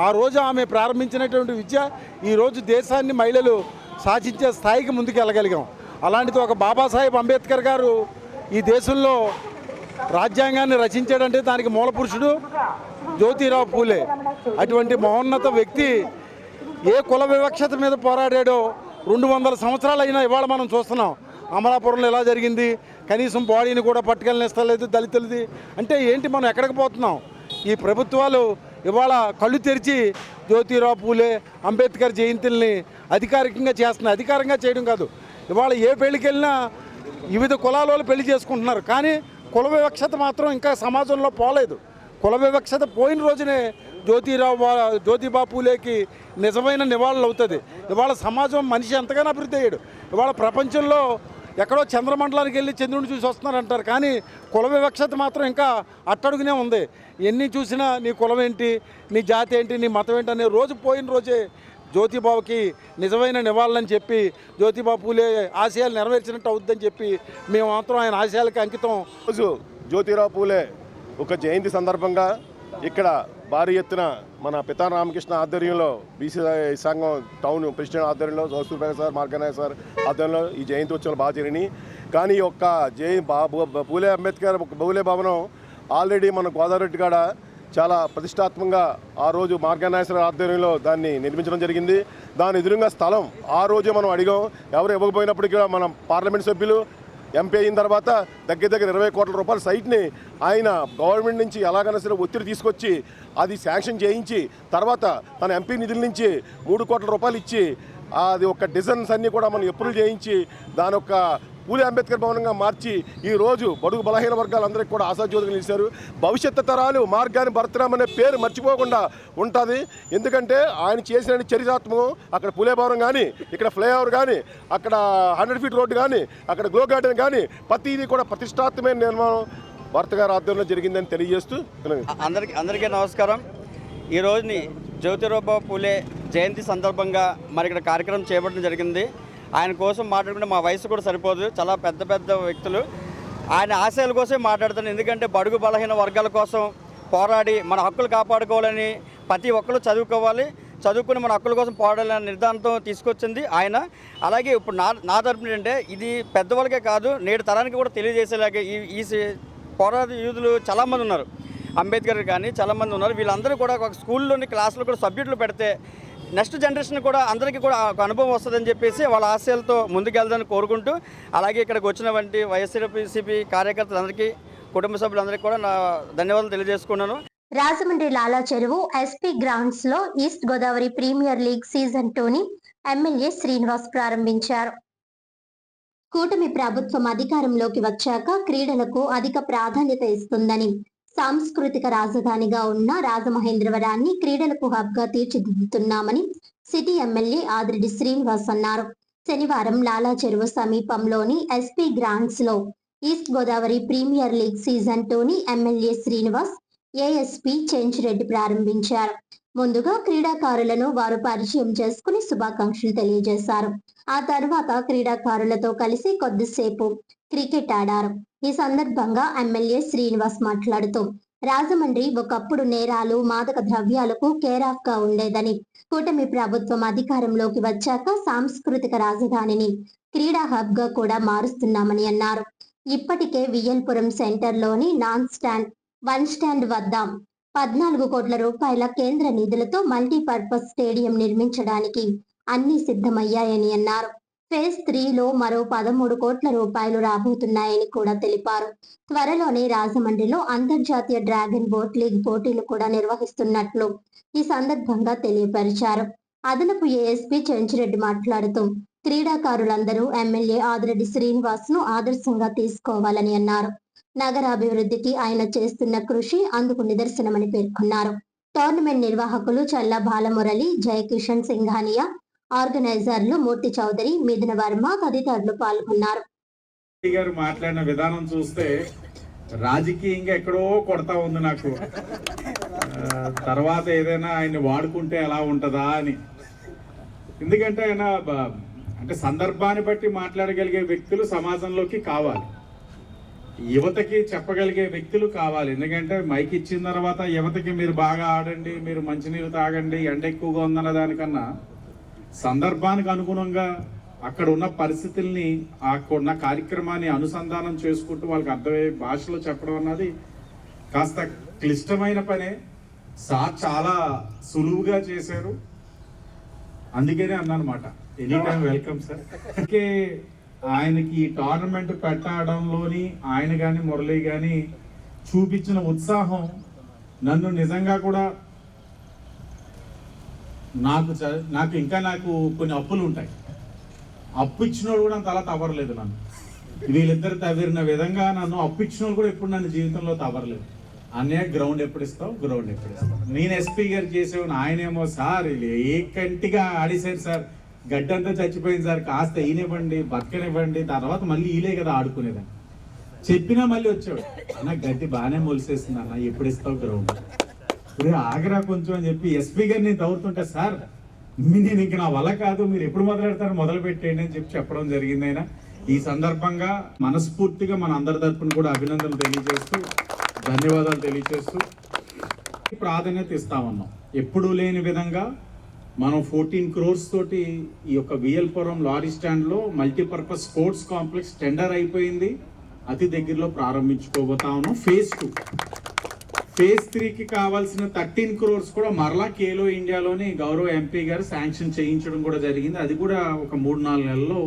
Speaker 6: ఆ రోజు ఆమె ప్రారంభించినటువంటి విద్య ఈరోజు దేశాన్ని మహిళలు శాసించే స్థాయికి ముందుకు వెళ్ళగలిగాం. అలాంటిది ఒక బాబాసాహెబ్ అంబేద్కర్ గారు ఈ దేశంలో రాజ్యాంగాన్ని రచించాడంటే దానికి మూల పురుషుడు జ్యోతిరావు పూలే. అటువంటి మహోన్నత వ్యక్తి ఏ కుల వివక్షత మీద పోరాడాడో 200 సంవత్సరాలు అయినా ఇవాళ మనం చూస్తున్నాం. అమలాపురంలో ఎలా జరిగింది, కనీసం బాడీని కూడా పట్టుకెళ్ళనిస్తలేదు దళితులది. అంటే ఏంటి, మనం ఎక్కడికి పోతున్నాం? ఈ ప్రభుత్వాలు ఇవాళ కళ్ళు తెరిచి జ్యోతిరావు పూలే అంబేద్కర్ జయంతుల్ని అధికారికంగా చేస్తున్నాయి. అధికారంగా చేయడం కాదు, ఇవాళ ఏ పెళ్ళికి వెళ్ళినా వివిధ కులాల వాళ్ళు పెళ్లి చేసుకుంటున్నారు. కానీ కుల వివక్షత మాత్రం ఇంకా సమాజంలో పోలేదు. కుల వివక్షత పోయిన రోజునే జ్యోతిబా పూలేకి నిజమైన నివాళులు అవుతుంది. ఇవాళ సమాజం మనిషి ఎంతగానో అభివృద్ధి అయ్యాడు. ఇవాళ ప్రపంచంలో ఎక్కడో చంద్రమండలానికి వెళ్ళి చంద్రుడిని చూసి వస్తున్నారంటారు, కానీ కుల వివక్షత మాత్రం ఇంకా అట్టడుగునే ఉంది. ఎన్ని చూసినా నీ కులం ఏంటి, నీ జాతి ఏంటి, నీ మతం ఏంటి అనే రోజు పోయిన రోజే జ్యోతిబాబుకి నిజమైన నివాళులని చెప్పి జ్యోతిబా పూలే ఆశయాలు నెరవేర్చినట్టు అవుద్దని చెప్పి మేము మాత్రం ఆయన ఆశయాలకి అంకితం.
Speaker 7: రోజు జ్యోతిరావు పూలే ఒక జయంతి సందర్భంగా ఇక్కడ భారీ ఎత్తున మన పితా రామకృష్ణ ఆధ్వర్యంలో బీసీ సంఘం టౌన్ ప్రెసిడెంట్ ఆధ్వర్యంలో జోసూర్పేట సార్ మార్గనాయ సార్ ఆధ్వర్యంలో ఈ జయంతి ఉత్సవాలు బాగా జరిగినాయి. కానీ ఈ యొక్క పూలే అంబేద్కర్ పూలే భవనం ఆల్రెడీ మన గోదావరి కాడ చాలా ప్రతిష్టాత్మకంగా ఆ రోజు మార్గనాయసర ఆధ్వర్యంలో దాన్ని నిర్మించడం జరిగింది. దాని ఎదురుగా స్థలం ఆ రోజే మనం అడిగాం. ఎవరు ఇవ్వకపోయినప్పటికీ కూడా మనం పార్లమెంట్ సభ్యులు ఎంపీ అయిన తర్వాత దగ్గర 20 కోట్ల రూపాయల సైట్ని ఆయన గవర్నమెంట్ నుంచి ఎలాగైనా సరే ఒత్తిడి తీసుకొచ్చి అది శాంక్షన్ చేయించి తర్వాత తన ఎంపీ నిధుల నుంచి 3 కోట్ల రూపాయలు ఇచ్చి అది ఒక డిజైన్స్ అన్నీ కూడా మనం అప్రూవ్ చేయించి దాని యొక్క పూలే అంబేద్కర్ భవనంగా మార్చి ఈరోజు బడుగు బలహీన వర్గాలందరికీ కూడా ఆశాజ్యోతులు నిలిచారు. భవిష్యత్తు తరాలు మార్గాన్ని భరతరాం అనే పేరు మర్చిపోకుండా ఉంటుంది. ఎందుకంటే ఆయన చేసిన చరిత్రాత్మకం అక్కడ పూలే భవనం కానీ, ఇక్కడ ఫ్లైఓవర్ కానీ, అక్కడ 100 ఫీట్ రోడ్డు కానీ, అక్కడ గ్లో గార్డెన్ కానీ ప్రతిదీ కూడా ప్రతిష్టాత్మకమైన నిర్మాణం భరత్ గారి ఆధ్వర్యంలో జరిగిందని తెలియజేస్తూ
Speaker 8: అందరికీ నమస్కారం. ఈ రోజుని జ్యోతిరావు పూలే జయంతి సందర్భంగా మరి ఇక్కడ కార్యక్రమం చేపట్టడం జరిగింది. ఆయన కోసం మాట్లాడుకుంటే మా వయసు కూడా సరిపోదు. చాలా పెద్ద పెద్ద వ్యక్తులు ఆయన ఆశయాల కోసమే మాట్లాడుతాను. ఎందుకంటే బడుగు బలహీన వర్గాల కోసం పోరాడి మన హక్కులు కాపాడుకోవాలని ప్రతి ఒక్కరు చదువుకుని మన హక్కుల కోసం పోరాడాలనే నిర్ధారణతో తీసుకొచ్చింది ఆయన. అలాగే ఇప్పుడు నా తరపున ఏంటంటే ఇది పెద్దవాళ్ళకే కాదు నేడు తరానికి కూడా తెలియజేసేలాగే ఈ పోరాట యూదులు చాలామంది ఉన్నారు. అంబేద్కర్ కానీ చాలామంది ఉన్నారు. వీళ్ళందరూ కూడా ఒక స్కూల్లోని క్లాసులో కూడా సబ్జెక్టులు పెడితే నెక్స్ట్ జనరేషన్ కూడా అందరికీ కూడా ఒక అనుభవం వస్తుందని చెప్పేసి వాళ్ళ ఆశయాలతో ముందుకెళ్దాలని కోరుకుంటూ, అలాగే ఇక్కడికి వచ్చినటువంటి వైఎస్ఆర్సీపీ కార్యకర్తలందరికీ కుటుంబ సభ్యులందరికీ కూడా నా ధన్యవాదాలు తెలియజేసుకున్నాను.
Speaker 1: రాజమండ్రి లాలా చెరువు ఎస్పీ గ్రౌండ్స్ లో East Godavari premier league season 2ని ఎమ్మెల్యే శ్రీనివాస్ ప్రారంభించారు. కూటమి ప్రభుత్వం అధికారంలోకి వచ్చాక క్రీడలకు అధిక ప్రాధాన్యత ఇస్తుందని, సాంస్కృతిక రాజధానిగా ఉన్న రాజమహేంద్రవరాన్ని క్రీడలకు హబ్ గా తీర్చిదిద్దుతున్నామని సిటీ ఎమ్మెల్యే ఆదిరెడ్డి శ్రీనివాస్ అన్నారు. శనివారం లాలా చెరువు సమీపంలోని ఎస్పీ గ్రౌండ్స్ లో East Godavari premier league season 2ని ఎమ్మెల్యే శ్రీనివాస్ ఏఎస్పీ చెంచిరెడ్డి ప్రారంభించారు. ముందుగా క్రీడాకారులను వారు పరిచయం చేసుకుని శుభాకాంక్షలు తెలియజేశారు. ఆ తర్వాత క్రీడాకారులతో కలిసి కొద్దిసేపు క్రికెట్ ఆడారు. ఈ సందర్భంగా ఎమ్మెల్యే శ్రీనివాస్ మాట్లాడుతూ, రాజమండ్రి ఒకప్పుడు నేరాలు మాదక ద్రవ్యాలకు కేరాఫ్ గా ఉండేదని, కూటమి ప్రభుత్వం అధికారంలోకి వచ్చాక సాంస్కృతిక రాజధానిని క్రీడా హబ్ గా కూడా మారుస్తున్నామని అన్నారు. ఇప్పటికే విఎల్పురం సెంటర్ లోని వన్ స్టాండ్ వద్ద 14 కోట్ల రూపాయల కేంద్ర నిధులతో మల్టీపర్పస్ స్టేడియం నిర్మించడానికి అన్ని సిద్ధమయ్యాయని అన్నారు. ఫేజ్ 3లో మరో 13 కోట్ల రూపాయలు రాబోతున్నాయని కూడా తెలిపారు. త్వరలోనే రాజమండ్రిలో అంతర్జాతీయ డ్రాగన్ బోట్ లీగ్ పోటీలు కూడా నిర్వహిస్తున్నట్లు ఈ సందర్భంగా తెలియపరిచారు. అదనపు ఏఎస్పీ చెంచిరెడ్డి మాట్లాడుతూ, క్రీడాకారులందరూ ఎమ్మెల్యే ఆదిరెడ్డి శ్రీనివాస్ ను ఆదర్శంగా తీసుకోవాలని అన్నారు. నగరాభివృద్ధికి ఆయన చేస్తున్న కృషి అందుకు నిదర్శనమని పేర్కొన్నారు. టోర్నమెంట్ నిర్వాహకులు చల్ల బాలమురళి, జయకిషన్ సింఘానియా, ఆర్గనైజర్లు మూర్తి చౌదరి, మిథున వర్మ తదితరులు పాల్గొన్నారు.
Speaker 3: గారు మాట్లాడిన విధానం చూస్తే రాజకీయంగా ఎక్కడో కొడతా ఉంది నాకు. తర్వాత ఏదైనా ఆయన్ని వాడుకుంటే ఎలా ఉంటుందా అని. ఎందుకంటే ఆయన అంటే సందర్భాన్ని బట్టి మాట్లాడగలిగే వ్యక్తులు సమాజంలోకి కావాలి. యువతకి చెప్పగలిగే వ్యక్తులు కావాలి. ఎందుకంటే మైక్ ఇచ్చిన తర్వాత యువతకి మీరు బాగా ఆడండి, మీరు మంచినీళ్ళు తాగండి, ఎండ ఎక్కువగా ఉందన్న దానికన్నా సందర్భానికి అనుగుణంగా అక్కడ ఉన్న పరిస్థితుల్ని అక్కడ ఉన్న కార్యక్రమాన్ని అనుసంధానం చేసుకుంటూ వాళ్ళకి అర్థమయ్యే భాషలో చెప్పడం అన్నది కాస్త క్లిష్టమైన పనే. సార్ చాలా సులువుగా చేశారు, అందుకనే అన్నమాట ఎనీ టైం వెల్కమ్ సార్. అందుకే ఆయనకి ఈ టోర్నమెంట్ పెట్టడంలోని ఆయన కానీ మురళి కానీ చూపించిన ఉత్సాహం నన్ను నిజంగా కూడా నాకు కొన్ని అప్పులు ఉంటాయి. అప్పు ఇచ్చినోడు కూడా తల తవరలేదు నన్ను. వీళ్ళిద్దరు తవిరిన విధంగా నన్ను అప్పు ఇచ్చినోడు కూడా ఎప్పుడు నన్ను జీవితంలో తవరలేదు. అన్నయ్య గ్రౌండ్ ఎప్పుడు ఇస్తావు, గ్రౌండ్ ఎప్పుడు ఇస్తావు. నేను ఎస్పీ గారు చేసేవాడు, ఆయనేమో సార్ ఏ కంటిగా ఆడేశారు సార్, గడ్డంతా చచ్చిపోయింది సార్, కాస్త ఈనివ్వండి, బతకనివ్వండి, తర్వాత మళ్ళీ ఈలే కదా ఆడుకునేదాన్ని. చెప్పినా మళ్ళీ వచ్చాడు, అన్న గడ్డి బాగానే మొలిసేస్తుంది అన్న, ఎప్పుడు ఇస్తావు గ్రౌండ్, ఇప్పుడు ఆగరా కొంచెం అని చెప్పి ఎస్పీ గారు నేను తవ్వుతుంటే సార్ నేను ఇంక నా వల్ల కాదు, మీరు ఎప్పుడు మొదలెడతారు, మొదలు పెట్టేయండి అని చెప్పడం జరిగింది. అయినా ఈ సందర్భంగా మనస్ఫూర్తిగా మన అందరి తరపున కూడా అభినందనలు తెలియజేస్తూ, ధన్యవాదాలు తెలియజేస్తూ ప్రాధాన్యత ఇస్తా ఉన్నాం. ఎప్పుడూ లేని విధంగా మనం 14 crores తోటి ఈ యొక్క విఎల్పురం లారీ స్టాండ్లో మల్టీపర్పస్ స్పోర్ట్స్ కాంప్లెక్స్ టెండర్ అయిపోయింది, అతి దగ్గరలో ప్రారంభించుకోబోతా ఉన్నాం. Phase 2, Phase 3కి కావాల్సిన 13 crores కూడా మరలా ఖేలో ఇండియాలోని గౌరవ ఎంపీ గారు శాంక్షన్ చేయించడం కూడా జరిగింది. అది కూడా ఒక 3-4 నెలల్లో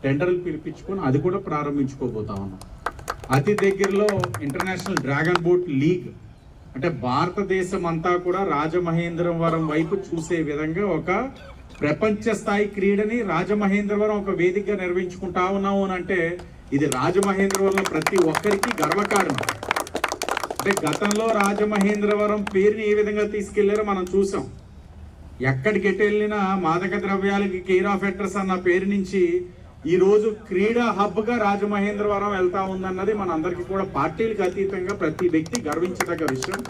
Speaker 3: టెండర్లు పిలిపించుకొని అది కూడా ప్రారంభించుకోబోతా ఉన్నాం. అతి దగ్గరలో ఇంటర్నేషనల్ డ్రాగన్ బోట్ లీగ్, అంటే భారతదేశం అంతా కూడా రాజమహేంద్రవరం వైపు చూసే విధంగా ఒక ప్రపంచ స్థాయి క్రీడని రాజమహేంద్రవరం ఒక వేదికగా నిర్వహించుకుంటా ఉన్నాము అని అంటే ఇది రాజమహేంద్రవరం ప్రతి ఒక్కరికి గర్వకారణం. అంటే గతంలో రాజమహేంద్రవరం పేరుని ఏ విధంగా తీసుకెళ్లారో మనం చూసాం. ఎక్కడికి వెళ్ళినా మాదక ద్రవ్యాలకి కేర్ ఆఫ్ అడ్రస్ అన్న పేరు నుంచి ఈ రోజు క్రీడా హబ్గా రాజమహేంద్రవరం వెళ్తా ఉందన్నది మన అందరికీ కూడా పార్టీలకు అతీతంగా ప్రతి వ్యక్తి గర్వించదగ్గ విషయం.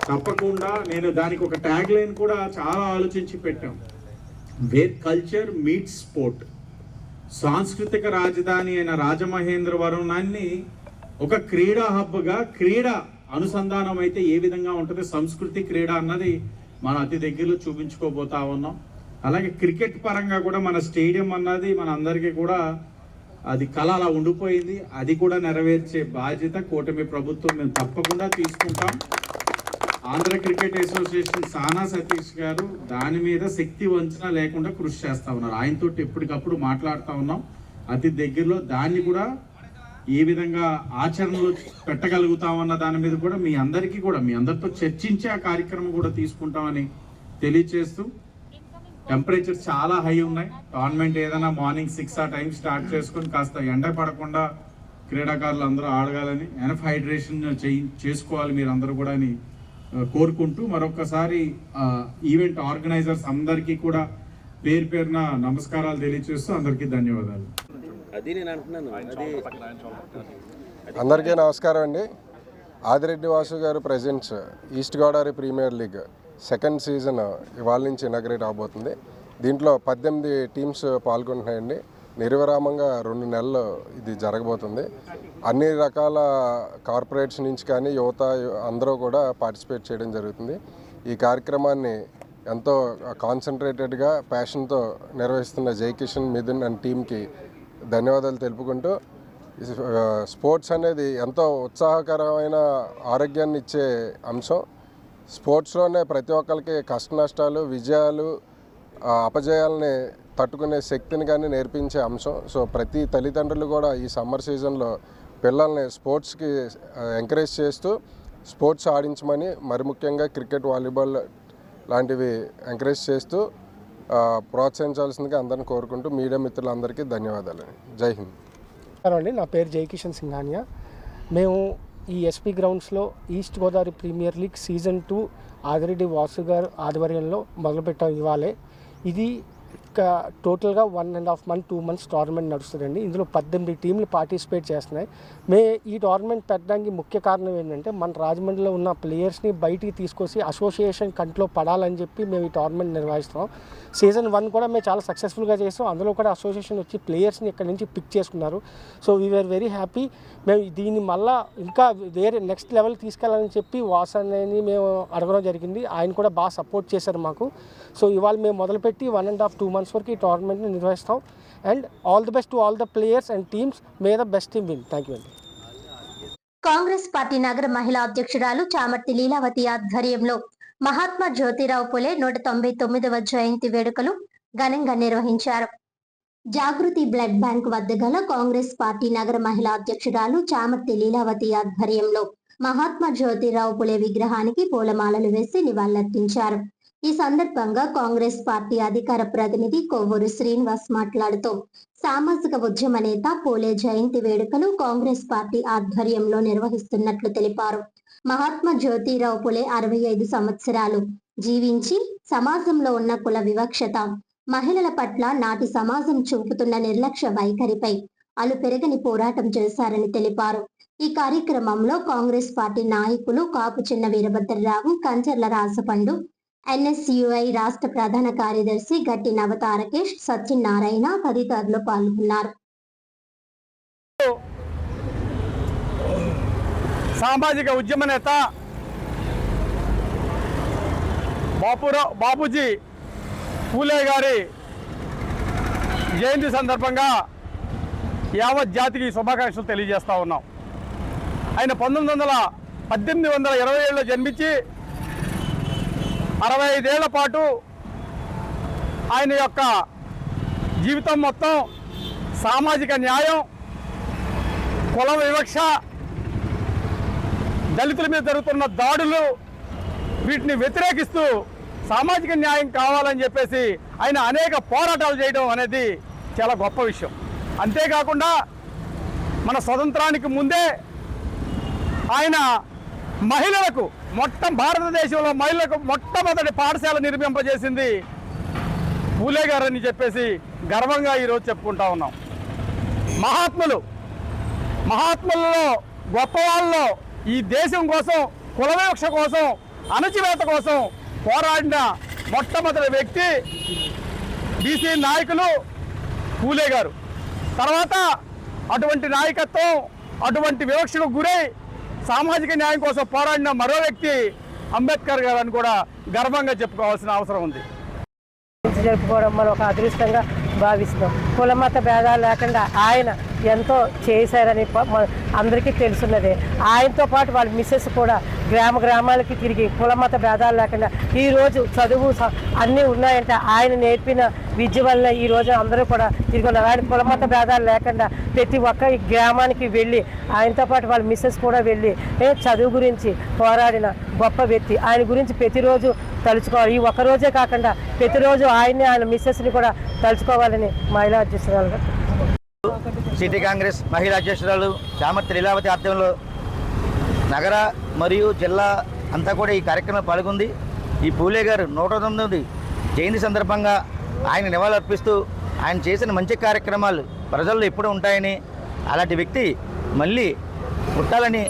Speaker 3: తప్పకుండా నేను దానికి ఒక ట్యాగ్ లైన్ కూడా చాలా ఆలోచించి పెట్టాం, వేర్ కల్చర్ మీట్స్ స్పోర్ట్. సాంస్కృతిక రాజధాని అయిన రాజమహేంద్రవరాన్ని ఒక క్రీడా హబ్గా, క్రీడ అనుసంధానం అయితే ఏ విధంగా ఉంటుంది, సంస్కృతి క్రీడ అన్నది మన అతి దగ్గరలో చూపించుకోబోతా ఉన్నాం. అలాగే క్రికెట్ పరంగా కూడా మన స్టేడియం అన్నది మన అందరికీ కూడా అది కళ అలా ఉండిపోయింది, అది కూడా నెరవేర్చే బాధ్యత కూటమి ప్రభుత్వం మేము తప్పకుండా తీసుకుంటాం. ఆంధ్ర క్రికెట్ అసోసియేషన్ సానా సతీష్ గారు దాని మీద శక్తి వంచన లేకుండా కృషి చేస్తూ ఉన్నారు. ఆయనతో ఎప్పటికప్పుడు మాట్లాడుతూ ఉన్నాం. అతి దగ్గరలో దాన్ని కూడా ఏ విధంగా ఆచరణలో పెట్టగలుగుతామన్న దాని మీద కూడా మీ అందరితో చర్చించి ఆ కార్యక్రమం కూడా తీసుకుంటామని తెలియచేస్తూ, టెంపరేచర్ చాలా హై ఉన్నాయి. టోర్నమెంట్ ఏదైనా మార్నింగ్ 6 ఆ టైం స్టార్ట్ చేసుకొని కాస్త ఎండ పడకుండా క్రీడాకారులు అందరూ ఆడగాలని, ఎనఫ్ హైడ్రేషన్ చేసుకోవాలి మీరు అందరూ కూడా అని కోరుకుంటూ, మరొకసారి ఈవెంట్ ఆర్గనైజర్స్ అందరికీ కూడా పేరు పేరున నమస్కారాలు తెలియజేస్తూ అందరికీ ధన్యవాదాలు.
Speaker 9: అందరికీ నమస్కారం అండి. Adireddy Vasu garu presents East Godavari premier league second season ఇవాళ నుంచి ఇనాగ్రేట్ అవబోతుంది. దీంట్లో 18 టీమ్స్ పాల్గొంటున్నాయండి. నిర్విరామంగా 2 నెలలు ఇది జరగబోతుంది. అన్ని రకాల కార్పొరేట్స్ నుంచి కానీ యువత అందరూ కూడా పార్టిసిపేట్ చేయడం జరుగుతుంది. ఈ కార్యక్రమాన్ని ఎంతో కాన్సన్ట్రేటెడ్గా ప్యాషన్తో నిర్వహిస్తున్న జై కిషన్, మిథున్ అండ్ టీమ్కి ధన్యవాదాలు తెలుపుకుంటూ, స్పోర్ట్స్ అనేది ఎంతో ఉత్సాహకరమైన ఆరోగ్యాన్ని ఇచ్చే అంశం. స్పోర్ట్స్లోనే ప్రతి ఒక్కరికి కష్ట నష్టాలు, విజయాలు, అపజయాలని తట్టుకునే శక్తిని కానీ నేర్పించే అంశం. సో ప్రతి తల్లిదండ్రులు కూడా ఈ సమ్మర్ సీజన్లో పిల్లల్ని స్పోర్ట్స్కి ఎంకరేజ్ చేస్తూ స్పోర్ట్స్ ఆడించమని, మరి ముఖ్యంగా క్రికెట్, వాలీబాల్ లాంటివి ఎంకరేజ్ చేస్తూ ప్రోత్సహించాల్సిందిగా అందరిని కోరుకుంటూ మీడియా మిత్రులందరికీ ధన్యవాదాలు. జై హింద్.
Speaker 10: అండి, నా పేరు జై కిషన్ సింఘానియా. మేము ఈ ఎస్పీ గ్రౌండ్స్లో east Godavari premier league season 2 Adireddy Vasu garu ఆధ్వర్యంలో మొదలుపెట్టాం ఇవాళే. ఇది టోటల్గా 1.5 month 2 months టోర్నమెంట్ నడుస్తుందండి. ఇందులో 18 టీంలు పార్టిసిపేట్ చేస్తున్నాయి. ఈ టోర్నమెంట్ పెట్టడానికి ముఖ్య కారణం ఏంటంటే మన రాజమండ్రిలో ఉన్న ప్లేయర్స్ని బయటికి తీసుకొచ్చి అసోసియేషన్ కంట్లో పడాలని చెప్పి మేము ఈ టోర్నమెంట్ నిర్వహిస్తున్నాం. సీజన్ 1 కూడా మేము చాలా సక్సెస్ఫుల్గా చేస్తాం. అందులో కూడా అసోసియేషన్ వచ్చి ప్లేయర్స్ని ఇక్కడ నుంచి పిక్ చేసుకున్నారు. So we are very happy. మేము దీన్ని మళ్ళీ ఇంకా వేరే నెక్స్ట్ లెవెల్ తీసుకెళ్ళాలని చెప్పి వాసన్ని మేము అడగడం జరిగింది. ఆయన కూడా బాగా సపోర్ట్ చేశారు మాకు. సో ఇవాళ మేము మొదలుపెట్టి 1.5-2 months వరకు ఈ టోర్నమెంట్ని నిర్వహిస్తాం. And all the best to all the players and teams. May the best team win. Thank you అండి.
Speaker 1: కాంగ్రెస్ పార్టీ నగర మహిళా అధ్యక్షురాలు చామర్తి లీలావతి ఆధ్వర్యంలో మహాత్మా జ్యోతిరావు పులే 199వ జయంతి వేడుకలు ఘనంగా నిర్వహించారు. జాగృతి బ్లడ్ బ్యాంక్ వద్ద గల కాంగ్రెస్ పార్టీ నగర మహిళా అధ్యక్షురాలు చామర్తి లీలావతి ఆధ్వర్యంలో మహాత్మా జ్యోతిరావు పులే విగ్రహానికి పూలమాలలు వేసి నివాళులర్పించారు. ఈ సందర్భంగా కాంగ్రెస్ పార్టీ అధికార ప్రతినిధి కొవ్వూరు శ్రీనివాస్ మాట్లాడుతూ సామాజిక ఉద్యమ నేత పూలే జయంతి వేడుకలు కాంగ్రెస్ పార్టీ ఆధ్వర్యంలో నిర్వహిస్తున్నట్లు తెలిపారు. మహాత్మా జ్యోతిరావు పులే 65 సంవత్సరాలు జీవించి సమాజంలో ఉన్న కుల వివక్షత, మహిళల పట్ల నాటి సమాజం చూపుతున్న నిర్లక్ష్య వైఖరిపై అలుపెరగని పోరాటం చేశారని తెలిపారు. ఈ కార్యక్రమంలో కాంగ్రెస్ పార్టీ నాయకులు కాపు చిన్న వీరభద్రరావు, కంచర్ల రాజపండు, NSUI రాష్ట్ర ప్రధాన కార్యదర్శి గట్టి నవతారకేష్, సత్యనారాయణ తదితరులు పాల్గొన్నారు.
Speaker 11: సామాజిక ఉద్యమ నేత బాపూజీ పూలే గారి జయంతి సందర్భంగా యావత్ జాతికి శుభాకాంక్షలు తెలియజేస్తూ ఉన్నాం. ఆయన 1827లో జన్మించి 65 ఏళ్ల పాటు ఆయన యొక్క జీవితం మొత్తం సామాజిక న్యాయం, కుల వివక్ష, దళితుల మీద జరుగుతున్న దాడులు, వీటిని వ్యతిరేకిస్తూ సామాజిక న్యాయం కావాలని చెప్పేసి ఆయన అనేక పోరాటాలు చేయడం అనేది చాలా గొప్ప విషయం. అంతేకాకుండా మన స్వతంత్రానికి ముందే ఆయన మహిళలకు భారతదేశంలో మహిళలకు మొట్టమొదటి పాఠశాల నిర్మింపజేసింది పూలే గారు అని చెప్పేసి గర్వంగా ఈరోజు చెప్పుకుంటా ఉన్నాం. మహాత్ములలో గొప్పవాళ్ళలో ఈ దేశం కోసం, కుల వివక్ష కోసం, అణచివేత కోసం పోరాడిన మొట్టమొదటి వ్యక్తి బీసీ నాయకులు పూలే గారు. తర్వాత అటువంటి నాయకత్వం, అటువంటి వివక్షకు గురై సామాజిక న్యాయం కోసం పోరాడిన మరో వ్యక్తి అంబేద్కర్ గారు అని కూడా గర్వంగా చెప్పుకోవాల్సిన అవసరం ఉంది.
Speaker 12: జరుపుకోవడం మనం ఒక అదృష్టంగా భావిస్తున్నాం. కులమత భేదాలు లేకుండా ఆయన ఎంతో చేశారని అందరికీ తెలుసున్నదే. ఆయనతో పాటు వాళ్ళ మిస్సెస్ కూడా గ్రామాలకి తిరిగి కులమత భేదాలు లేకుండా ఈరోజు చదువు అన్నీ ఉన్నాయంటే ఆయన నేర్పిన విద్య వల్ల ఈరోజు అందరూ కూడా తిరుగున్నారు. ఆయన కులమత భేదాలు లేకుండా ప్రతి ఒక్క గ్రామానికి వెళ్ళి ఆయనతో పాటు వాళ్ళ మిస్సెస్ కూడా వెళ్ళి చదువు గురించి పోరాడిన గొప్ప వ్యక్తి. ఆయన గురించి ప్రతిరోజు తలుచుకోవాలి. ఈ ఒక్కరోజే కాకుండా ప్రతిరోజు ఆయన్ని, ఆయన మిస్సెస్ని కూడా తలుచుకోవాలని మహిళా అధ్యక్షురాలుగా
Speaker 13: సిటీ కాంగ్రెస్ మహిళా అధ్యక్షురాలు చామర్తి లీలావతి ఆధ్వర్యంలో నగర మరియు జిల్లా అంతా కూడా ఈ కార్యక్రమంలో పాల్గొంది. ఈ పూలే గారు 109వ జయంతి సందర్భంగా ఆయన నివాళులర్పిస్తూ ఆయన చేసిన మంచి కార్యక్రమాలు ప్రజల్లో ఎప్పుడూ ఉంటాయని, అలాంటి వ్యక్తి మళ్ళీ పుట్టాలని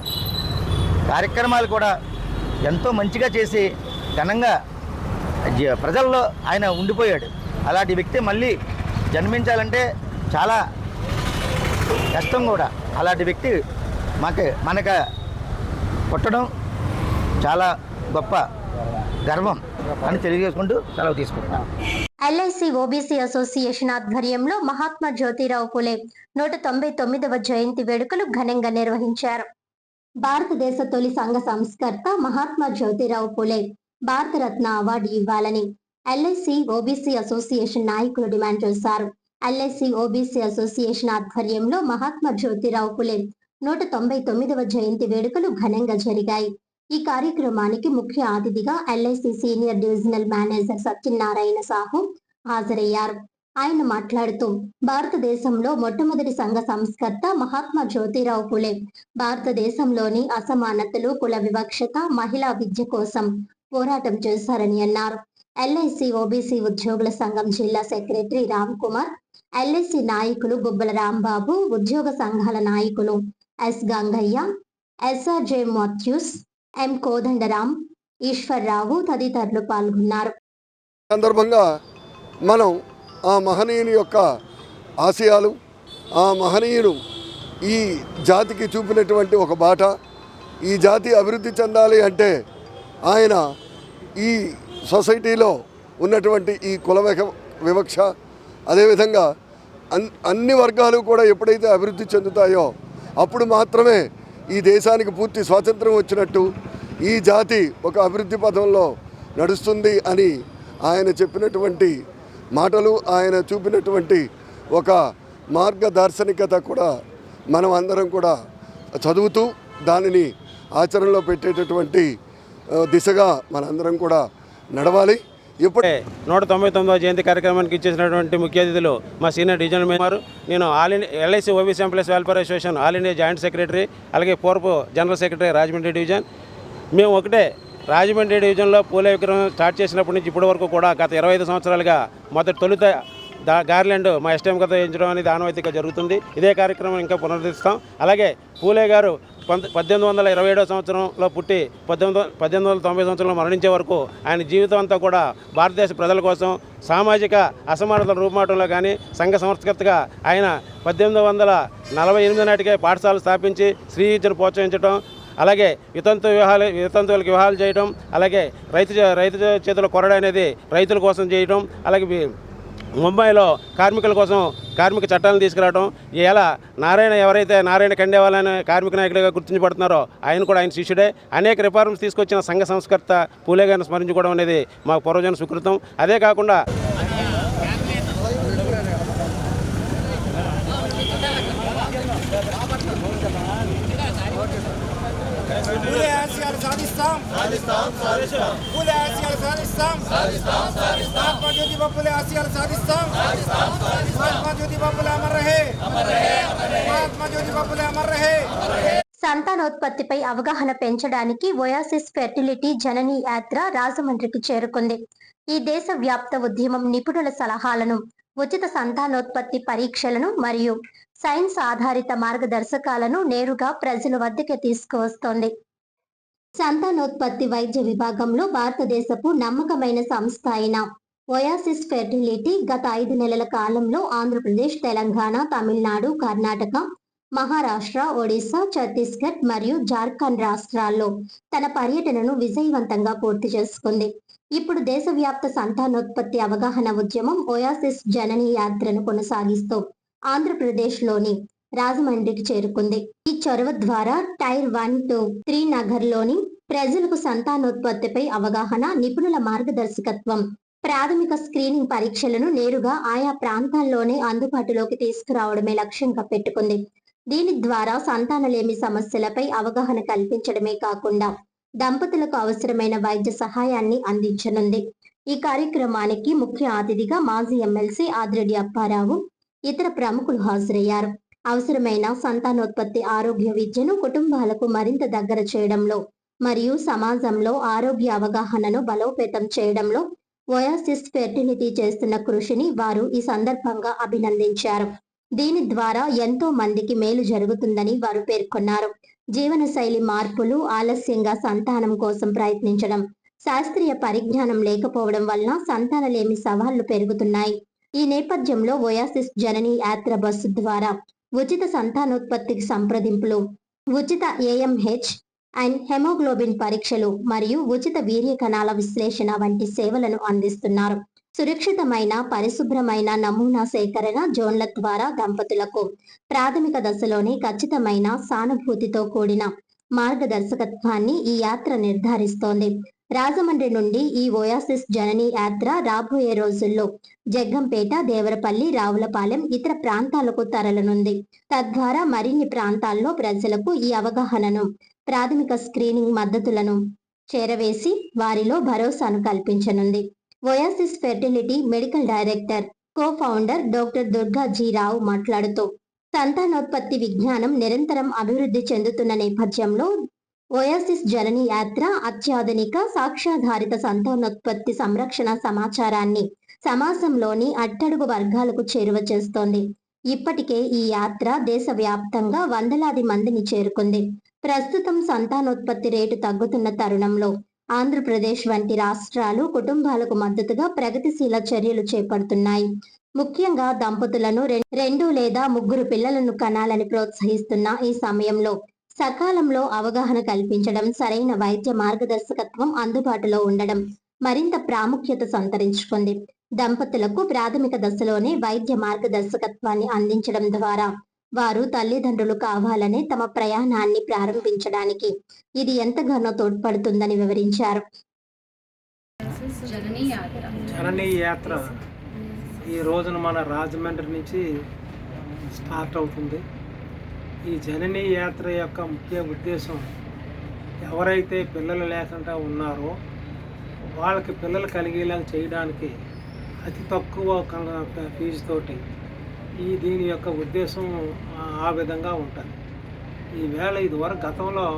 Speaker 13: కార్యక్రమాలు కూడా ఎంతో మంచిగా చేసి ఘనంగా ప్రజల్లో ఆయన ఉండిపోయాడు. అలాంటి వ్యక్తి మళ్ళీ జన్మించాలంటే చాలా కష్టం కూడా. అలాంటి వ్యక్తి మనకు పుట్టడం చాలా గొప్ప గర్వం అని తెలియజేసుకుంటూ సెలవు తీసుకుంటున్నాను.
Speaker 1: LIC OBC అసోసియేషన్ ఆధ్వర్యంలో మహాత్మా జ్యోతిరావు పులే 199వ జయంతి వేడుకలు ఘనంగా నిర్వహించారు. భారతదేశ తొలి సంఘ సంస్కర్త మహాత్మా జ్యోతిరావు పులే భారతరత్న అవార్డు ఇవ్వాలని LIC OBC అసోసియేషన్ నాయకులు డిమాండ్ చేశారు. LIC OBC అసోసియేషన్ ఆధ్వర్యంలో మహాత్మా జ్యోతిరావు పులే 199వ జయంతి వేడుకలు ఘనంగా జరిగాయి. ఈ కార్యక్రమానికి ముఖ్య అతిథిగా LIC senior divisional manager Satyanarayana Sahu హాజరయ్యారు. ఆయన మాట్లాడుతూ భారతదేశంలో మొట్టమొదటి సంఘ సంస్కర్త మహాత్మా జ్యోతిరావు పులే భారతదేశంలోని అసమానతలు, కుల వివక్షత, మహిళా విద్య కోసం పోరాటం చేశారని అన్నారు. ఎల్ఐసి ఓబీసీ ఉద్యోగుల సంఘం జిల్లా సెక్రటరీ రామ్ కుమార్, ఎల్ఐసి నాయకులు గుబ్బల రాంబాబు, ఉద్యోగ సంఘాల నాయకులు ఎస్ గంగయ్య, ఎస్ఆర్జే మాథ్యూస్, ఎం కోదండరాం, ఈశ్వర్రావు తదితరులు పాల్గొన్నారు.
Speaker 14: సందర్భంగా మనం ఆ మహనీయుని యొక్క ఆశయాలు, ఆ మహనీయుడు ఈ జాతికి చూపినటువంటి ఒక బాట, ఈ జాతి అభివృద్ధి చెందాలి అంటే ఆయన ఈ సొసైటీలో ఉన్నటువంటి ఈ కుల వివక్ష, అదేవిధంగా అన్ని వర్గాలు కూడా ఎప్పుడైతే అభివృద్ధి చెందుతాయో అప్పుడు మాత్రమే ఈ దేశానికి పూర్తి స్వాతంత్రం వచ్చినట్టు, ఈ జాతి ఒక అభివృద్ధి పథంలో నడుస్తుంది అని ఆయన చెప్పినటువంటి మాటలు, ఆయన చూపినటువంటి ఒక మార్గదర్శనికత కూడా మనం అందరం కూడా చదువుతూ దానిని ఆచరణలో పెట్టేటటువంటి దిశగా మనందరం కూడా నడవాలి.
Speaker 15: ఇప్పుడే 199వ జయంతి కార్యక్రమానికి ఇచ్చేసినటువంటి ముఖ్య అతిథులు మా సీనియర్ డివిజనల్ మేయర్, నేను all India LIC OBC employees welfare association all India joint secretary, అలాగే పూర్వ జనరల్ సెక్రటరీ రాజమండ్రి డివిజన్. మేము ఒకటే రాజమండ్రి డివిజన్లో పూలే విగ్రహం స్టార్ట్ చేసినప్పటి నుంచి ఇప్పటి వరకు కూడా గత 25 సంవత్సరాలుగా తొలుత గార్లెండ్ మా ఎస్టీఎం కథ వేయించడం అనేది ఆనవాయితీగా జరుగుతుంది. ఇదే కార్యక్రమం ఇంకా పునరుద్ధరిస్తాం. అలాగే పూలే గారు 1827వ సంవత్సరంలో పుట్టి 1890 సంవత్సరంలో మరణించే వరకు ఆయన జీవితం అంతా కూడా భారతదేశ ప్రజల కోసం సామాజిక అసమానతల రూపుమాటంలో కానీ సంఘ సంస్కర్తగా ఆయన 1848 నాటికే పాఠశాలలు స్థాపించి స్త్రీ విద్యను ప్రోత్సహించడం, అలాగే వితంతువులకు వివాహాలు చేయడం, అలాగే రైతు చేతుల కొరడ అనేది రైతుల కోసం చేయడం, అలాగే ముంబైలో కార్మికుల కోసం కార్మిక చట్టాలను తీసుకురావడం, ఇలా ఎవరైతే నారాయణ ఖండేవాలని కార్మిక నాయకుడిగా గుర్తించబడుతున్నారో ఆయన కూడా ఆయన శిష్యుడే. అనేక రిఫార్మ్స్ తీసుకొచ్చిన సంఘ సంస్కర్త పూలే గారిని స్మరించుకోవడం అనేది మాకు పూర్వజన సుకృతం. అదే కాకుండా
Speaker 16: పూలే ఆశయాలు సాధిస్తాం, పూలే ఆశయాలు సాధిస్తాం, మహాత్మా జ్యోతిబా పూలే ఆశయాలు సాధిస్తాం, మహాత్మా జ్యోతిబా పూలే అమర్ రహే, మహాత్మా జ్యోతిబా పూలే అమర్ రహే.
Speaker 1: సంతానోత్పత్తిపై అవగాహన పెంచడానికి ఓయాసిస్ ఫెర్టిలిటీ జననీ యాత్ర రాజమండ్రికి చేరుకుంది. ఈ దేశ వ్యాప్త ఉద్యమం నిపుణుల సలహాలను, ఉచిత సంతానోత్పత్తి పరీక్షలను మరియు సైన్స్ ఆధారిత మార్గదర్శకాలను నేరుగా ప్రజల వద్దకే తీసుకువస్తోంది. సంతానోత్పత్తి వైద్య విభాగంలో భారతదేశపు నమ్మకమైన సంస్థ అయిన ఓయాసిస్ ఫెర్టిలిటీ గత 5 నెలల కాలంలో ఆంధ్రప్రదేశ్, తెలంగాణ, తమిళనాడు, కర్ణాటక, మహారాష్ట్ర, ఒడిశా, ఛత్తీస్గఢ్ మరియు జార్ఖండ్ రాష్ట్రాల్లో తన పర్యటనను విజయవంతంగా పూర్తి చేసుకుంది. ఇప్పుడు దేశవ్యాప్త సంతానోత్పత్తి అవగాహన ఉద్యమం ఓయాసిస్ జననీ యాత్రను కొనసాగిస్తూ ఆంధ్రప్రదేశ్లోని రాజమండ్రికి చేరుకుంది. ఈ చొరవ ద్వారా టైర్ 1 to 3 నగర్లోని ప్రజలకు సంతానోత్పత్తిపై అవగాహన, నిపుణుల మార్గదర్శకత్వం, ప్రాథమిక స్క్రీనింగ్ పరీక్షలను నేరుగా ఆయా ప్రాంతాల్లోనే అందుబాటులోకి తీసుకురావడమే లక్ష్యంగా పెట్టుకుంది. దీని ద్వారా సంతానలేమి సమస్యలపై అవగాహన కల్పించడమే కాకుండా దంపతులకు అవసరమైన వైద్య సహాయాన్ని అందించనుంది. ఈ కార్యక్రమానికి ముఖ్య అతిథిగా మాజీ ఎమ్మెల్సీ ఆదిరెడ్డి అప్పారావు, ఇతర ప్రముఖులు హాజరయ్యారు. అవసరమైన సంతానోత్పత్తి ఆరోగ్య విద్యను కుటుంబాలకు మరింత దగ్గర చేయడంలో మరియు సమాజంలో ఆరోగ్య అవగాహనను బలోపేతం చేయడంలో ఓయాసిస్ ఫెర్టిలిటీ చేస్తున్న కృషిని వారు ఈ సందర్భంగా అభినందించారు. దీని ద్వారా ఎంతో మందికి మేలు జరుగుతుందని వారు పేర్కొన్నారు. జీవనశైలి మార్పులు, ఆలస్యంగా సంతానం కోసం ప్రయత్నించడం, శాస్త్రీయ పరిజ్ఞానం లేకపోవడం వలన సంతానలేమి సవాళ్లు పెరుగుతున్నాయి. ఈ నేపథ్యంలో ఓయాసిస్ జననీ యాత్ర బస్సు ద్వారా ఉచిత సంతానోత్పత్తికి సంప్రదింపులు, ఉచిత AMH అండ్ హెమోగ్లోబిన్ పరీక్షలు మరియు ఉచిత వీర్య కణాల విశ్లేషణ వంటి సేవలను అందిస్తున్నారు. సురక్షితమైన, పరిశుభ్రమైన నమూనా సేకరణ జోన్ల ద్వారా దంపతులకు ప్రాథమిక దశలోనే ఖచ్చితమైన, సానుభూతితో కూడిన మార్గదర్శకత్వాన్ని ఈ యాత్ర నిర్ధారిస్తోంది. రాజమండ్రి నుండి ఈ ఓయాసిస్ జననీ యాత్ర రాబోయే రోజుల్లో జగ్గంపేట, దేవరపల్లి, రావులపాలెం, ఇతర ప్రాంతాలకు తరలనుంది. తద్వారా మరిన్ని ప్రాంతాల్లో ప్రజలకు ఈ అవగాహనను, ప్రాథమిక స్క్రీనింగ్ మద్దతులను చేరవేసి వారిలో భరోసాను కల్పించనుంది. Oasis fertility medical director, co-founder doctor Durga G Rao మాట్లాడుతూ, సంతానోత్పత్తి విజ్ఞానం నిరంతరం అభివృద్ధి చెందుతున్న నేపథ్యంలో ఓయాసిస్ జనని యాత్ర అత్యాధునిక సాక్ష్యాధారిత సంతానోత్పత్తి సంరక్షణ సమాచారాన్ని సమాజంలోని అట్టడుగు వర్గాలకు చేరువ చేస్తోంది. ఇప్పటికే ఈ యాత్ర దేశవ్యాప్తంగా వందలాది మందిని చేరుకుంది. ప్రస్తుతం సంతానోత్పత్తి రేటు తగ్గుతున్న తరుణంలో ఆంధ్రప్రదేశ్ వంటి రాష్ట్రాలు కుటుంబాలకు మద్దతుగా ప్రగతిశీల చర్యలు చేపడుతున్నాయి. ముఖ్యంగా దంపతులను 2 లేదా 3 పిల్లలను కనాలని ప్రోత్సహిస్తున్న ఈ సమయంలో సకాలంలో అవగాహన కల్పించడం, సరైన వైద్య మార్గదర్శకత్వం అందుబాటులో ఉండడం మరింత ప్రాముఖ్యత సంతరించుకుంది. దంపతులకు ప్రాథమిక దశలోనే వైద్య మార్గదర్శకత్వాన్ని అందించడం ద్వారా వారు తల్లిదండ్రులు కావాలనే తమ ప్రయాణాన్ని ప్రారంభించడానికి ఇది ఎంతగానో తోడ్పడుతుందని వివరించారు.
Speaker 17: జననీ యాత్ర ఈ రోజున మన రాజమండ్రి నుంచి స్టార్ట్ అవుతుంది. ఈ జననీ యాత్ర యొక్క ముఖ్య ఉద్దేశం ఎవరైతే పిల్లలు లేకుండా ఉన్నారో వాళ్ళకి పిల్లలు కలిగేలా చేయడానికి అతి తక్కువ ఫీజుతోటి దీని యొక్క ఉద్దేశం ఆ విధంగా ఉంటుంది. ఈవేళ ఇదివరకు గతంలో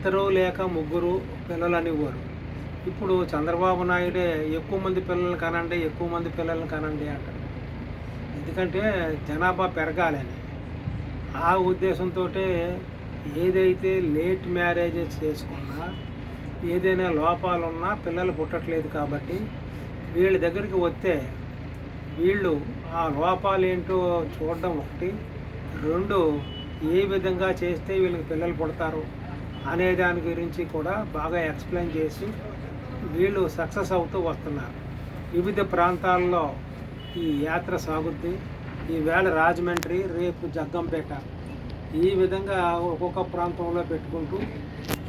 Speaker 17: 2 లేక 3 పిల్లలు అనేవారు. ఇప్పుడు చంద్రబాబు నాయుడే ఎక్కువ మంది పిల్లలు కనండి, ఎక్కువ మంది పిల్లలు కనండి అంటారు. ఎందుకంటే జనాభా పెరగాలని ఆ ఉద్దేశంతో ఏదైతే లేట్ మ్యారేజెస్ చేసుకున్నా ఏదైనా లోపాలున్నా పిల్లలు పుట్టట్లేదు. కాబట్టి వీళ్ళ దగ్గరికి వస్తే వీళ్ళు ఆ లోపాలు ఏంటో చూడడం ఒకటి, 2 ఏ విధంగా చేస్తే వీళ్ళకి పిల్లలు పుడతారు అనే దాని గురించి కూడా బాగా ఎక్స్ప్లెయిన్ చేసి వీళ్ళు సక్సెస్ అవుతూ వస్తున్నారు. వివిధ ప్రాంతాల్లో ఈ యాత్ర సాగుద్ది. ఈవేళ రాజమండ్రి, రేపు జగ్గంపేట, ఈ విధంగా ఒక్కొక్క ప్రాంతంలో పెట్టుకుంటూ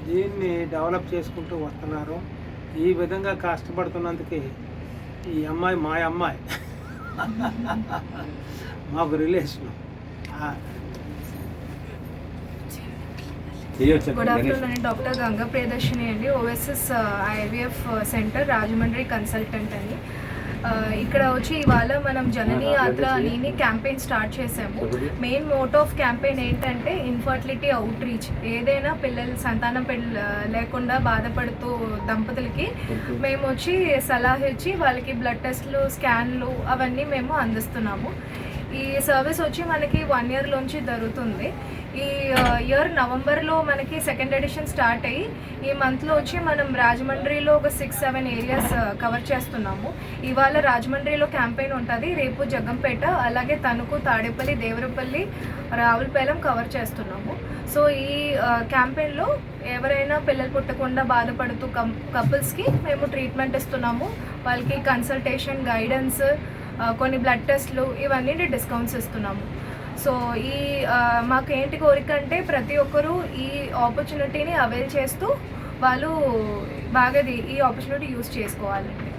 Speaker 17: దీన్ని డెవలప్ చేసుకుంటూ వస్తున్నారు. ఈ విధంగా కష్టపడుతున్నందుకు ఈ అమ్మాయి మా అమ్మాయి మాకు relation.
Speaker 18: Good afternoon, doctor Ganga Priyadarshini అండి, OSS IVF centre Rajahmundry consultant అని. ఇక్కడ వచ్చి ఇవాళ మనం జననీ యాత్ర అని క్యాంపెయిన్ స్టార్ట్ చేసాము. మెయిన్ మోటో ఆఫ్ క్యాంపెయిన్ ఏంటంటే ఇన్ఫర్టిలిటీ అవుట్ రీచ్. ఏదైనా సంతానం లేకుండా బాధపడుతూ దంపతులకి మేము వచ్చి సలహా ఇచ్చి వాళ్ళకి బ్లడ్ టెస్ట్లు, స్కాన్లు అవన్నీ మేము అందిస్తున్నాము. ఈ సర్వీస్ వచ్చి మనకి 1 ఇయర్లోంచి జరుగుతుంది. ఈ ఇయర్ నవంబర్లో మనకి 2nd ఎడిషన్ స్టార్ట్ అయ్యి ఈ మంత్లో వచ్చి మనం రాజమండ్రిలో ఒక 6-7 ఏరియాస్ కవర్ చేస్తున్నాము. ఇవాళ రాజమండ్రిలో క్యాంపెయిన్ ఉంటుంది, రేపు జగ్గంపేట, అలాగే తణుకు, తాడేపల్లి, దేవరపల్లి, రావులపాలెం కవర్ చేస్తున్నాము. సో ఈ క్యాంపెయిన్లో ఎవరైనా పిల్లలు పుట్టకుండా బాధపడుతూ కపుల్స్కి మేము ట్రీట్మెంట్ ఇస్తున్నాము. వాళ్ళకి కన్సల్టేషన్, గైడెన్స్, కొన్ని బ్లడ్ టెస్ట్లు ఇవన్నీ డిస్కౌంట్స్ ఇస్తున్నాము. సో ఈ మాకేంటి కోరిక అంటే ప్రతి ఒక్కరూ ఈ ఆపర్చునిటీని అవైల్ చేస్తూ వాళ్ళు బాగా ఈ ఆపర్చునిటీ యూజ్ చేసుకోవాలండి.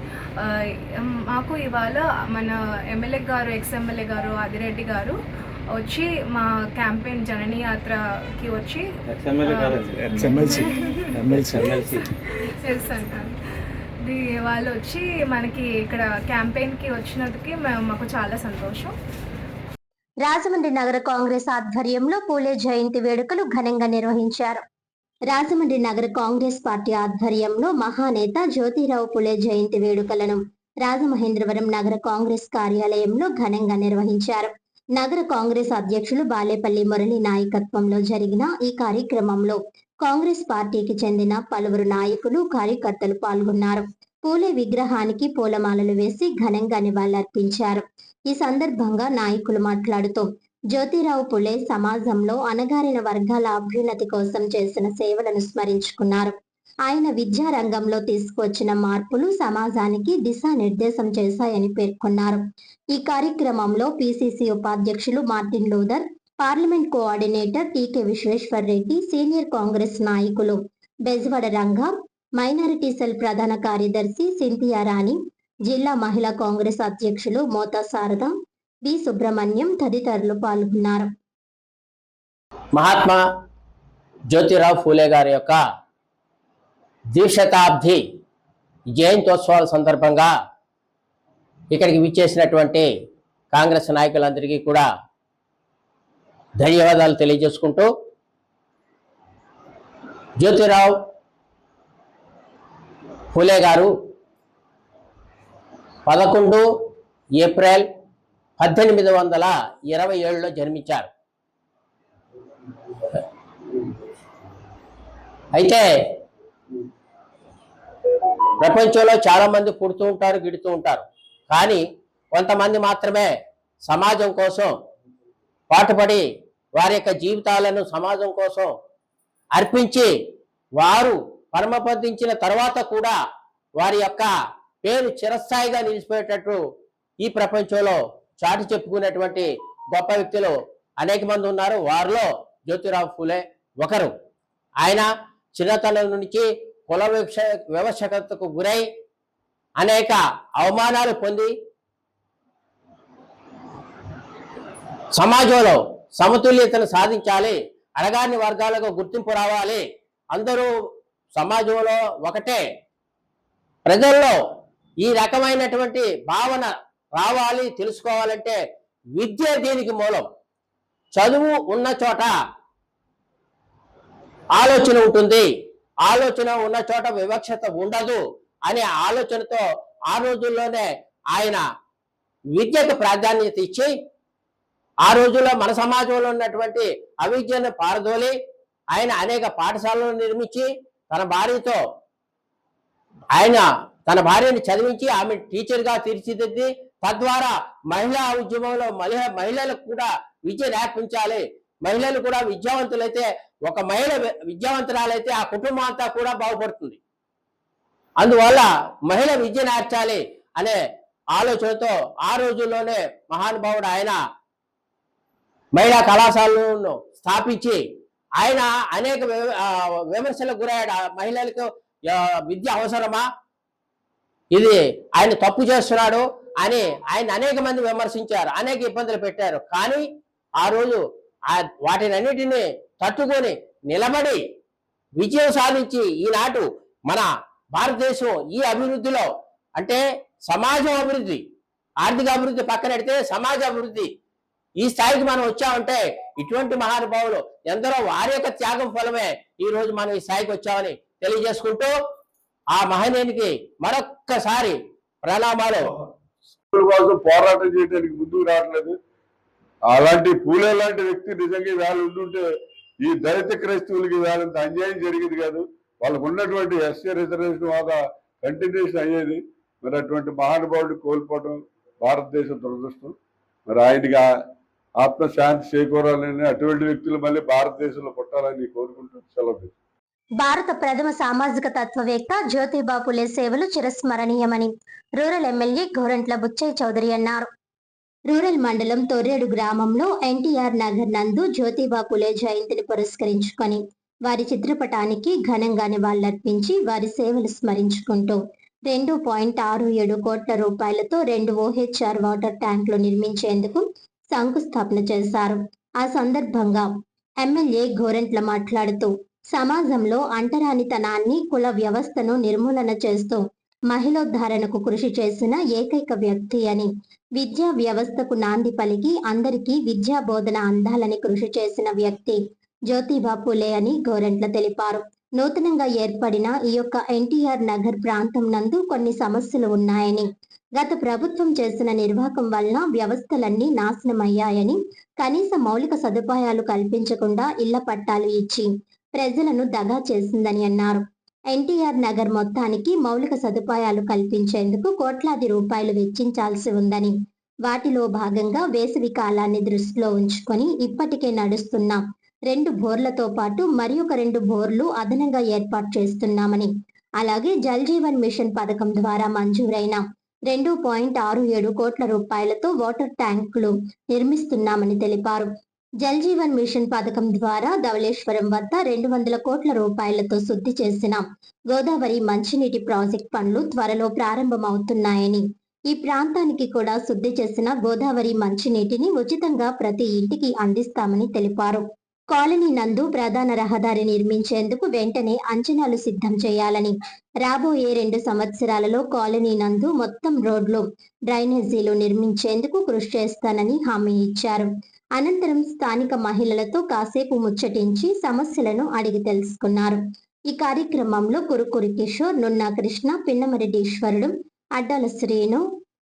Speaker 18: మాకు ఇవాళ మన ఎమ్మెల్యే గారు, ఎక్స్ఎమ్మెల్యే గారు ఆదిరెడ్డి గారు వచ్చి మా క్యాంపెయిన్ జననీ యాత్రకి వచ్చి వాళ్ళు వచ్చి మనకి ఇక్కడ క్యాంపెయిన్కి వచ్చినందుకు మాకు చాలా సంతోషం.
Speaker 1: రాజమండ్రి నగర కాంగ్రెస్ ఆధ్వర్యంలో పూలే జయంతి వేడుకలు ఘనంగా నిర్వహించారు. రాజమండ్రి నగర కాంగ్రెస్ పార్టీ ఆధ్వర్యంలో మహానేత జ్యోతిరావు పూలే జయంతి వేడుకలను రాజమహేంద్రవరం నగర కాంగ్రెస్ కార్యాలయంలో ఘనంగా నిర్వహించారు. నగర కాంగ్రెస్ అధ్యక్షులు బాలేపల్లి మురళి నాయకత్వంలో జరిగిన ఈ కార్యక్రమంలో కాంగ్రెస్ పార్టీకి చెందిన పలువురు నాయకులు, కార్యకర్తలు పాల్గొన్నారు. పూలే విగ్రహానికి పూలమాలలు వేసి ఘనంగా నివాళులర్పించారు. ఈ సందర్భంగా నాయకులు మాట్లాడుతూ జ్యోతిరావు పూలే సమాజంలో అణగారిన వర్గాల అభ్యున్నతి కోసం చేసిన సేవలను స్మరించుకున్నారు. ఆయన విద్యా రంగంలో తీసుకువచ్చిన మార్పులు సమాజానికి దిశానిర్దేశం చేశాయని పేర్కొన్నారు. ఈ కార్యక్రమంలో పిసిసి ఉపాధ్యక్షులు మార్టిన్ లూథర్, పార్లమెంట్ కోఆర్డినేటర్ టీకే విశ్వేశ్వర్ రెడ్డి, సీనియర్ కాంగ్రెస్ నాయకులు బెజవాడ రంగా, మైనారిటీ సెల్ ప్రధాన కార్యదర్శి సింథియా రాణి, జిల్లా మహిళా కాంగ్రెస్ అధ్యక్షులు మోతా శారద, బి సుబ్రహ్మణ్యం తదితరులు పాల్గొన్నారు.
Speaker 19: మహాత్మా జ్యోతిరావు ఫూలే గారి యొక్క ద్విశతాబ్ది జయంతోత్సవాల సందర్భంగా ఇక్కడికి విచ్చేసినటువంటి కాంగ్రెస్ నాయకులందరికీ కూడా ధన్యవాదాలు తెలియజేసుకుంటూ జ్యోతిరావు ఫూలే గారు 11 ఏప్రిల్ 1827లో జన్మించారు. అయితే ప్రపంచంలో చాలామంది పుడుతూ ఉంటారు, గిడుతూ ఉంటారు. కానీ కొంతమంది మాత్రమే సమాజం కోసం పాటుపడి వారి యొక్క జీవితాలను సమాజం కోసం అర్పించి వారు పరమపదించిన తర్వాత కూడా వారి యొక్క పేరు చిరస్థాయిగా నిలిచిపోయేటట్టు ఈ ప్రపంచంలో చాటి చెప్పుకునేటువంటి గొప్ప వ్యక్తులు అనేక మంది ఉన్నారు. వారిలో జ్యోతిరావు ఫూలే ఒకరు. ఆయన చిన్నతనం నుంచి కుల వివక్షతకు గురై అనేక అవమానాలు పొంది సమాజంలో సమతుల్యతను సాధించాలి, అణగారిన వర్గాలకు గుర్తింపు రావాలి, అందరూ సమాజంలో ఒకటే, ప్రజల్లో ఈ రకమైనటువంటి భావన రావాలి, తెలుసుకోవాలంటే విద్య దీనికి మూలం. చదువు ఉన్న చోట ఆలోచన ఉంటుంది, ఆలోచన ఉన్న చోట వివక్షత ఉండదు అనే ఆలోచనతో ఆ రోజుల్లోనే ఆయన విద్యకు ప్రాధాన్యత ఇచ్చి ఆ రోజుల్లో మన సమాజంలో ఉన్నటువంటి అవిద్యను పారదోలి ఆయన అనేక పాఠశాలను నిర్మించి తన భార్యతో ఆయన తన భార్యని చదివించి ఆమె టీచర్గా తీర్చిదిద్ది తద్వారా మహిళా ఉద్యమంలో మహిళలకు కూడా విద్య నేర్పించాలి, మహిళలు కూడా విద్యావంతులైతే ఒక మహిళ విద్యావంతురాలైతే ఆ కుటుంబం అంతా కూడా బాగుపడుతుంది, అందువల్ల మహిళ విద్య నేర్చాలి అనే ఆలోచనతో ఆ రోజుల్లోనే మహానుభావుడు ఆయన మహిళా కళాశాలను స్థాపించి ఆయన అనేక విమర్శలకు గురయ్యాడు. మహిళలకు విద్య అవసరమా, ఇది ఆయన తప్పు చేస్తున్నాడు అని ఆయన అనేక మంది విమర్శించారు, అనేక ఇబ్బందులు పెట్టారు. కానీ ఆ రోజు వాటినన్నిటినీ తట్టుకొని నిలబడి విజయం సాధించి ఈనాడు మన భారతదేశం ఈ అభివృద్ధిలో అంటే సమాజం అభివృద్ధి, ఆర్థిక అభివృద్ధి పక్కనెడితే సమాజ అభివృద్ధి ఈ స్థాయికి మనం వచ్చామంటే ఇటువంటి మహానుభావులు ఎందరో వారి యొక్క త్యాగం ఫలమే ఈ రోజు మనం ఈ స్థాయికి వచ్చామని తెలియజేసుకుంటూ ఆ మహనీయునికి మరొక్కసారి ప్రణామాలు.
Speaker 20: కోసం పోరాటం చేయడానికి ముందుకు రావట్లేదు. అలాంటి పూలే లాంటి వ్యక్తి నిజంగా వేళ ఉండుంటే ఈ దళిత క్రైస్తవులకి వేళంత అన్యాయం జరిగేది కాదు. వాళ్ళకు ఉన్నటువంటి ఎస్సీ రిజర్వేషన్ హోదా కంటిన్యూషన్ అయ్యేది. మరి అటువంటి మహానుభావుడు కోల్పోవడం భారతదేశం దురదృష్టం. మరి ఆయనకి ఆత్మశాంతి చేకూరాలని అటువంటి వ్యక్తులు మళ్ళీ భారతదేశంలో పుట్టాలని కోరుకుంటూ సెలవు.
Speaker 1: భారత ప్రథమ సామాజిక తత్వవేత్త జ్యోతిబా ఫులే సేవలు చిరస్మరణీయమని రూరల్ ఎమ్మెల్యే గోరంట్ల బుచ్చయ్య చౌదరి అన్నారు. రూరల్ మండలం తొర్రేడు గ్రామంలో ఎన్టీఆర్ నగర్ నందు జ్యోతిబా ఫులే జయంతిని పురస్కరించుకొని వారి చిత్రపటానికి ఘనంగా నివాళులర్పించి వారి సేవలు స్మరించుకుంటూ 2.67 కోట్ల రూపాయలతో 2 OHR వాటర్ ట్యాంకులు నిర్మించేందుకు శంకుస్థాపన చేశారు. ఆ సందర్భంగా ఎమ్మెల్యే గోరంట్ల మాట్లాడుతూ సమాజంలో అంటరానితనాన్ని, కుల వ్యవస్థను నిర్మూలన చేస్తూ మహిళోద్ధరణకు కృషి చేసిన ఏకైక వ్యక్తి అని, విద్యా వ్యవస్థకు నాంది పలికి అందరికీ విద్యా బోధన అందాలని కృషి చేసిన వ్యక్తి జ్యోతిబా ఫులే అని గోరంట్ల తెలిపారు. నూతనంగా ఏర్పడిన ఈ యొక్క ఎన్టీఆర్ నగర్ ప్రాంతం నందు కొన్ని సమస్యలు ఉన్నాయని, గత ప్రభుత్వం చేసిన నిర్వాహకం వలన వ్యవస్థలన్నీ నాశనమయ్యాయని, కనీస మౌలిక సదుపాయాలు కల్పించకుండా ఇళ్ల పట్టాలు ఇచ్చి ప్రజలను దగా చేసిందని అన్నారు. ఎన్టీఆర్ నగర్ మొత్తానికి మౌలిక సదుపాయాలు కల్పించేందుకు కోట్లాది రూపాయలు వెచ్చించాల్సి ఉందని, వాటిలో భాగంగా వేసవి కాలాన్ని దృష్టిలో ఉంచుకొని ఇప్పటికే నడుస్తున్న 2 బోర్లతో పాటు మరి ఒక 2 బోర్లు అదనంగా ఏర్పాటు చేస్తున్నామని, అలాగే జల్ జీవన్ మిషన్ పథకం ద్వారా మంజూరైన 2.67 కోట్ల రూపాయలతో వాటర్ ట్యాంకులు నిర్మిస్తున్నామని తెలిపారు. జల్ జీవన్ మిషన్ పథకం ద్వారా ధవళేశ్వరం వద్ద 200 కోట్ల రూపాయలతో శుద్ధి చేసిన గోదావరి మంచినీటి ప్రాజెక్ట్ పనులు త్వరలో ప్రారంభమవుతున్నాయని, ఈ ప్రాంతానికి కూడా శుద్ధి చేసిన గోదావరి మంచినీటిని ఉచితంగా ప్రతి ఇంటికి అందిస్తామని తెలిపారు. కాలనీ నందు ప్రధాన రహదారి నిర్మించేందుకు వెంటనే అంచనాలు సిద్ధం చేయాలని, రాబోయే 2 సంవత్సరాలలో కాలనీ నందు మొత్తం రోడ్లు, డ్రైనేజీలు నిర్మించేందుకు కృషి చేస్తానని హామీ ఇచ్చారు. అనంతరం స్థానిక మహిళలతో కాసేపు ముచ్చటించి సమస్యలను అడిగి తెలుసుకున్నారు. ఈ కార్యక్రమంలో Kurukuri Kishore, Nunna Krishna, Pinnamareddy Eswarudu, Addala Srinu,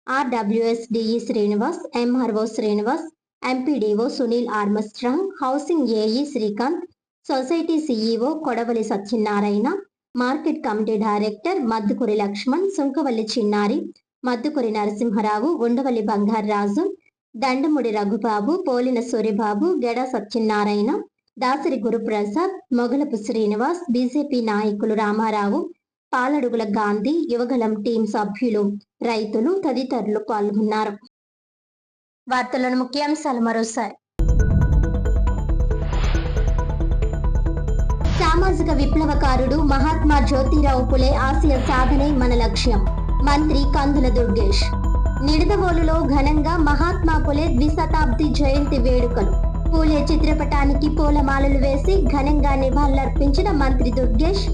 Speaker 1: RWSDE Srinivas, MRO Srinivas, MPDO Sunil Armstrong, housing AE Srikanth, society CEO Kodavali Satyanarayana, market committee director Madhukuri Lakshman, Sunkavalli Chinnari, Madhukuri Narasimharao, Undavalli Bangararaju, Dandamudi Raghubabu, Polina Suribabu, Geda Satyanarayana, Dasari Guruprasad, Mogalapu Srinivas, BJP నాయకులు రామారావు, పాలడుగుల గాంధీ, యువగలం టీం సభ్యులు, రైతులు తదితరులు పాల్గొన్నారు. వార్తలను ముఖ్యాంశాలు మరోసారి. సామాజిక విప్లవకారుడు మహాత్మా జ్యోతిరావు పులే ఆశయ సాధనే మన లక్ష్యం. మంత్రి కందుల దుర్గేష్. నిడదవోలులో ఘనంగా మహాత్మా పులే ద్విశతాబ్ది జయంతి వేడుకలు. పూలే చిత్రపటానికి పూలమాలలు వేసి ఘనంగా నివాళులర్పించిన మంత్రి దుర్గేష్,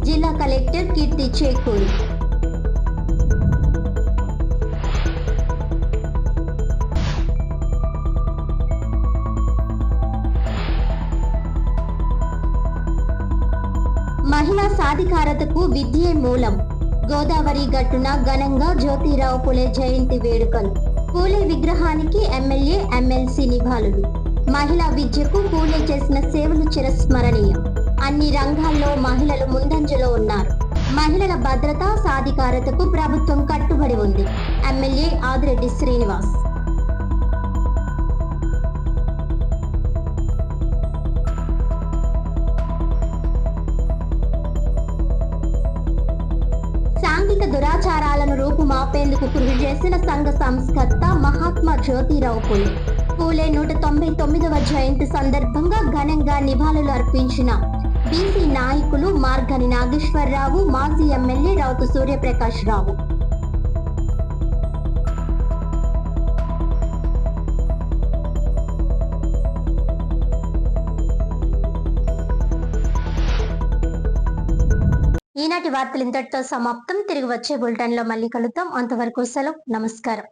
Speaker 1: జిల్లా కలెక్టర్ కీర్తి చేకూరి. మహిళా సాధికారతకు విద్యే మూలం. గోదావరి గట్టున ఘనంగా జ్యోతిరావు పులే జయంతి వేడుకలు. పూలే విగ్రహానికి ఎమ్మెల్యే, ఎమ్మెల్సీ నివాళులు. మహిళా విద్యకు పూలే చేసిన సేవలు చిరస్మరణీయం. అన్ని రంగాల్లో మహిళలు ముందంజలో ఉన్నారు. మహిళల భద్రత, సాధికారతకు ప్రభుత్వం కట్టుబడి ఉంది. ఎమ్మెల్యే ఆదిరెడ్డి శ్రీనివాస్. సాంఘిక దురాచారాలను రూపుమాపేందుకు కృషి చేసిన సంఘ సంస్కర్త మహాత్మా జ్యోతిరావు పులే. పూలే 199వ జయంతి సందర్భంగా ఘనంగా నివాళులు అర్పించిన బీసీ నాయకులు మార్గని నాగేశ్వరరావు, మాజీ ఎమ్మెల్యే రౌతు సూర్యప్రకాష్ రావు. ఈనాటి వార్తలు ఇంతటితో సమాప్తం. తిరిగి వచ్చే బులెటిన్లో మళ్ళీ కలుద్దాం. అంతవరకు సెలవు. నమస్కారం.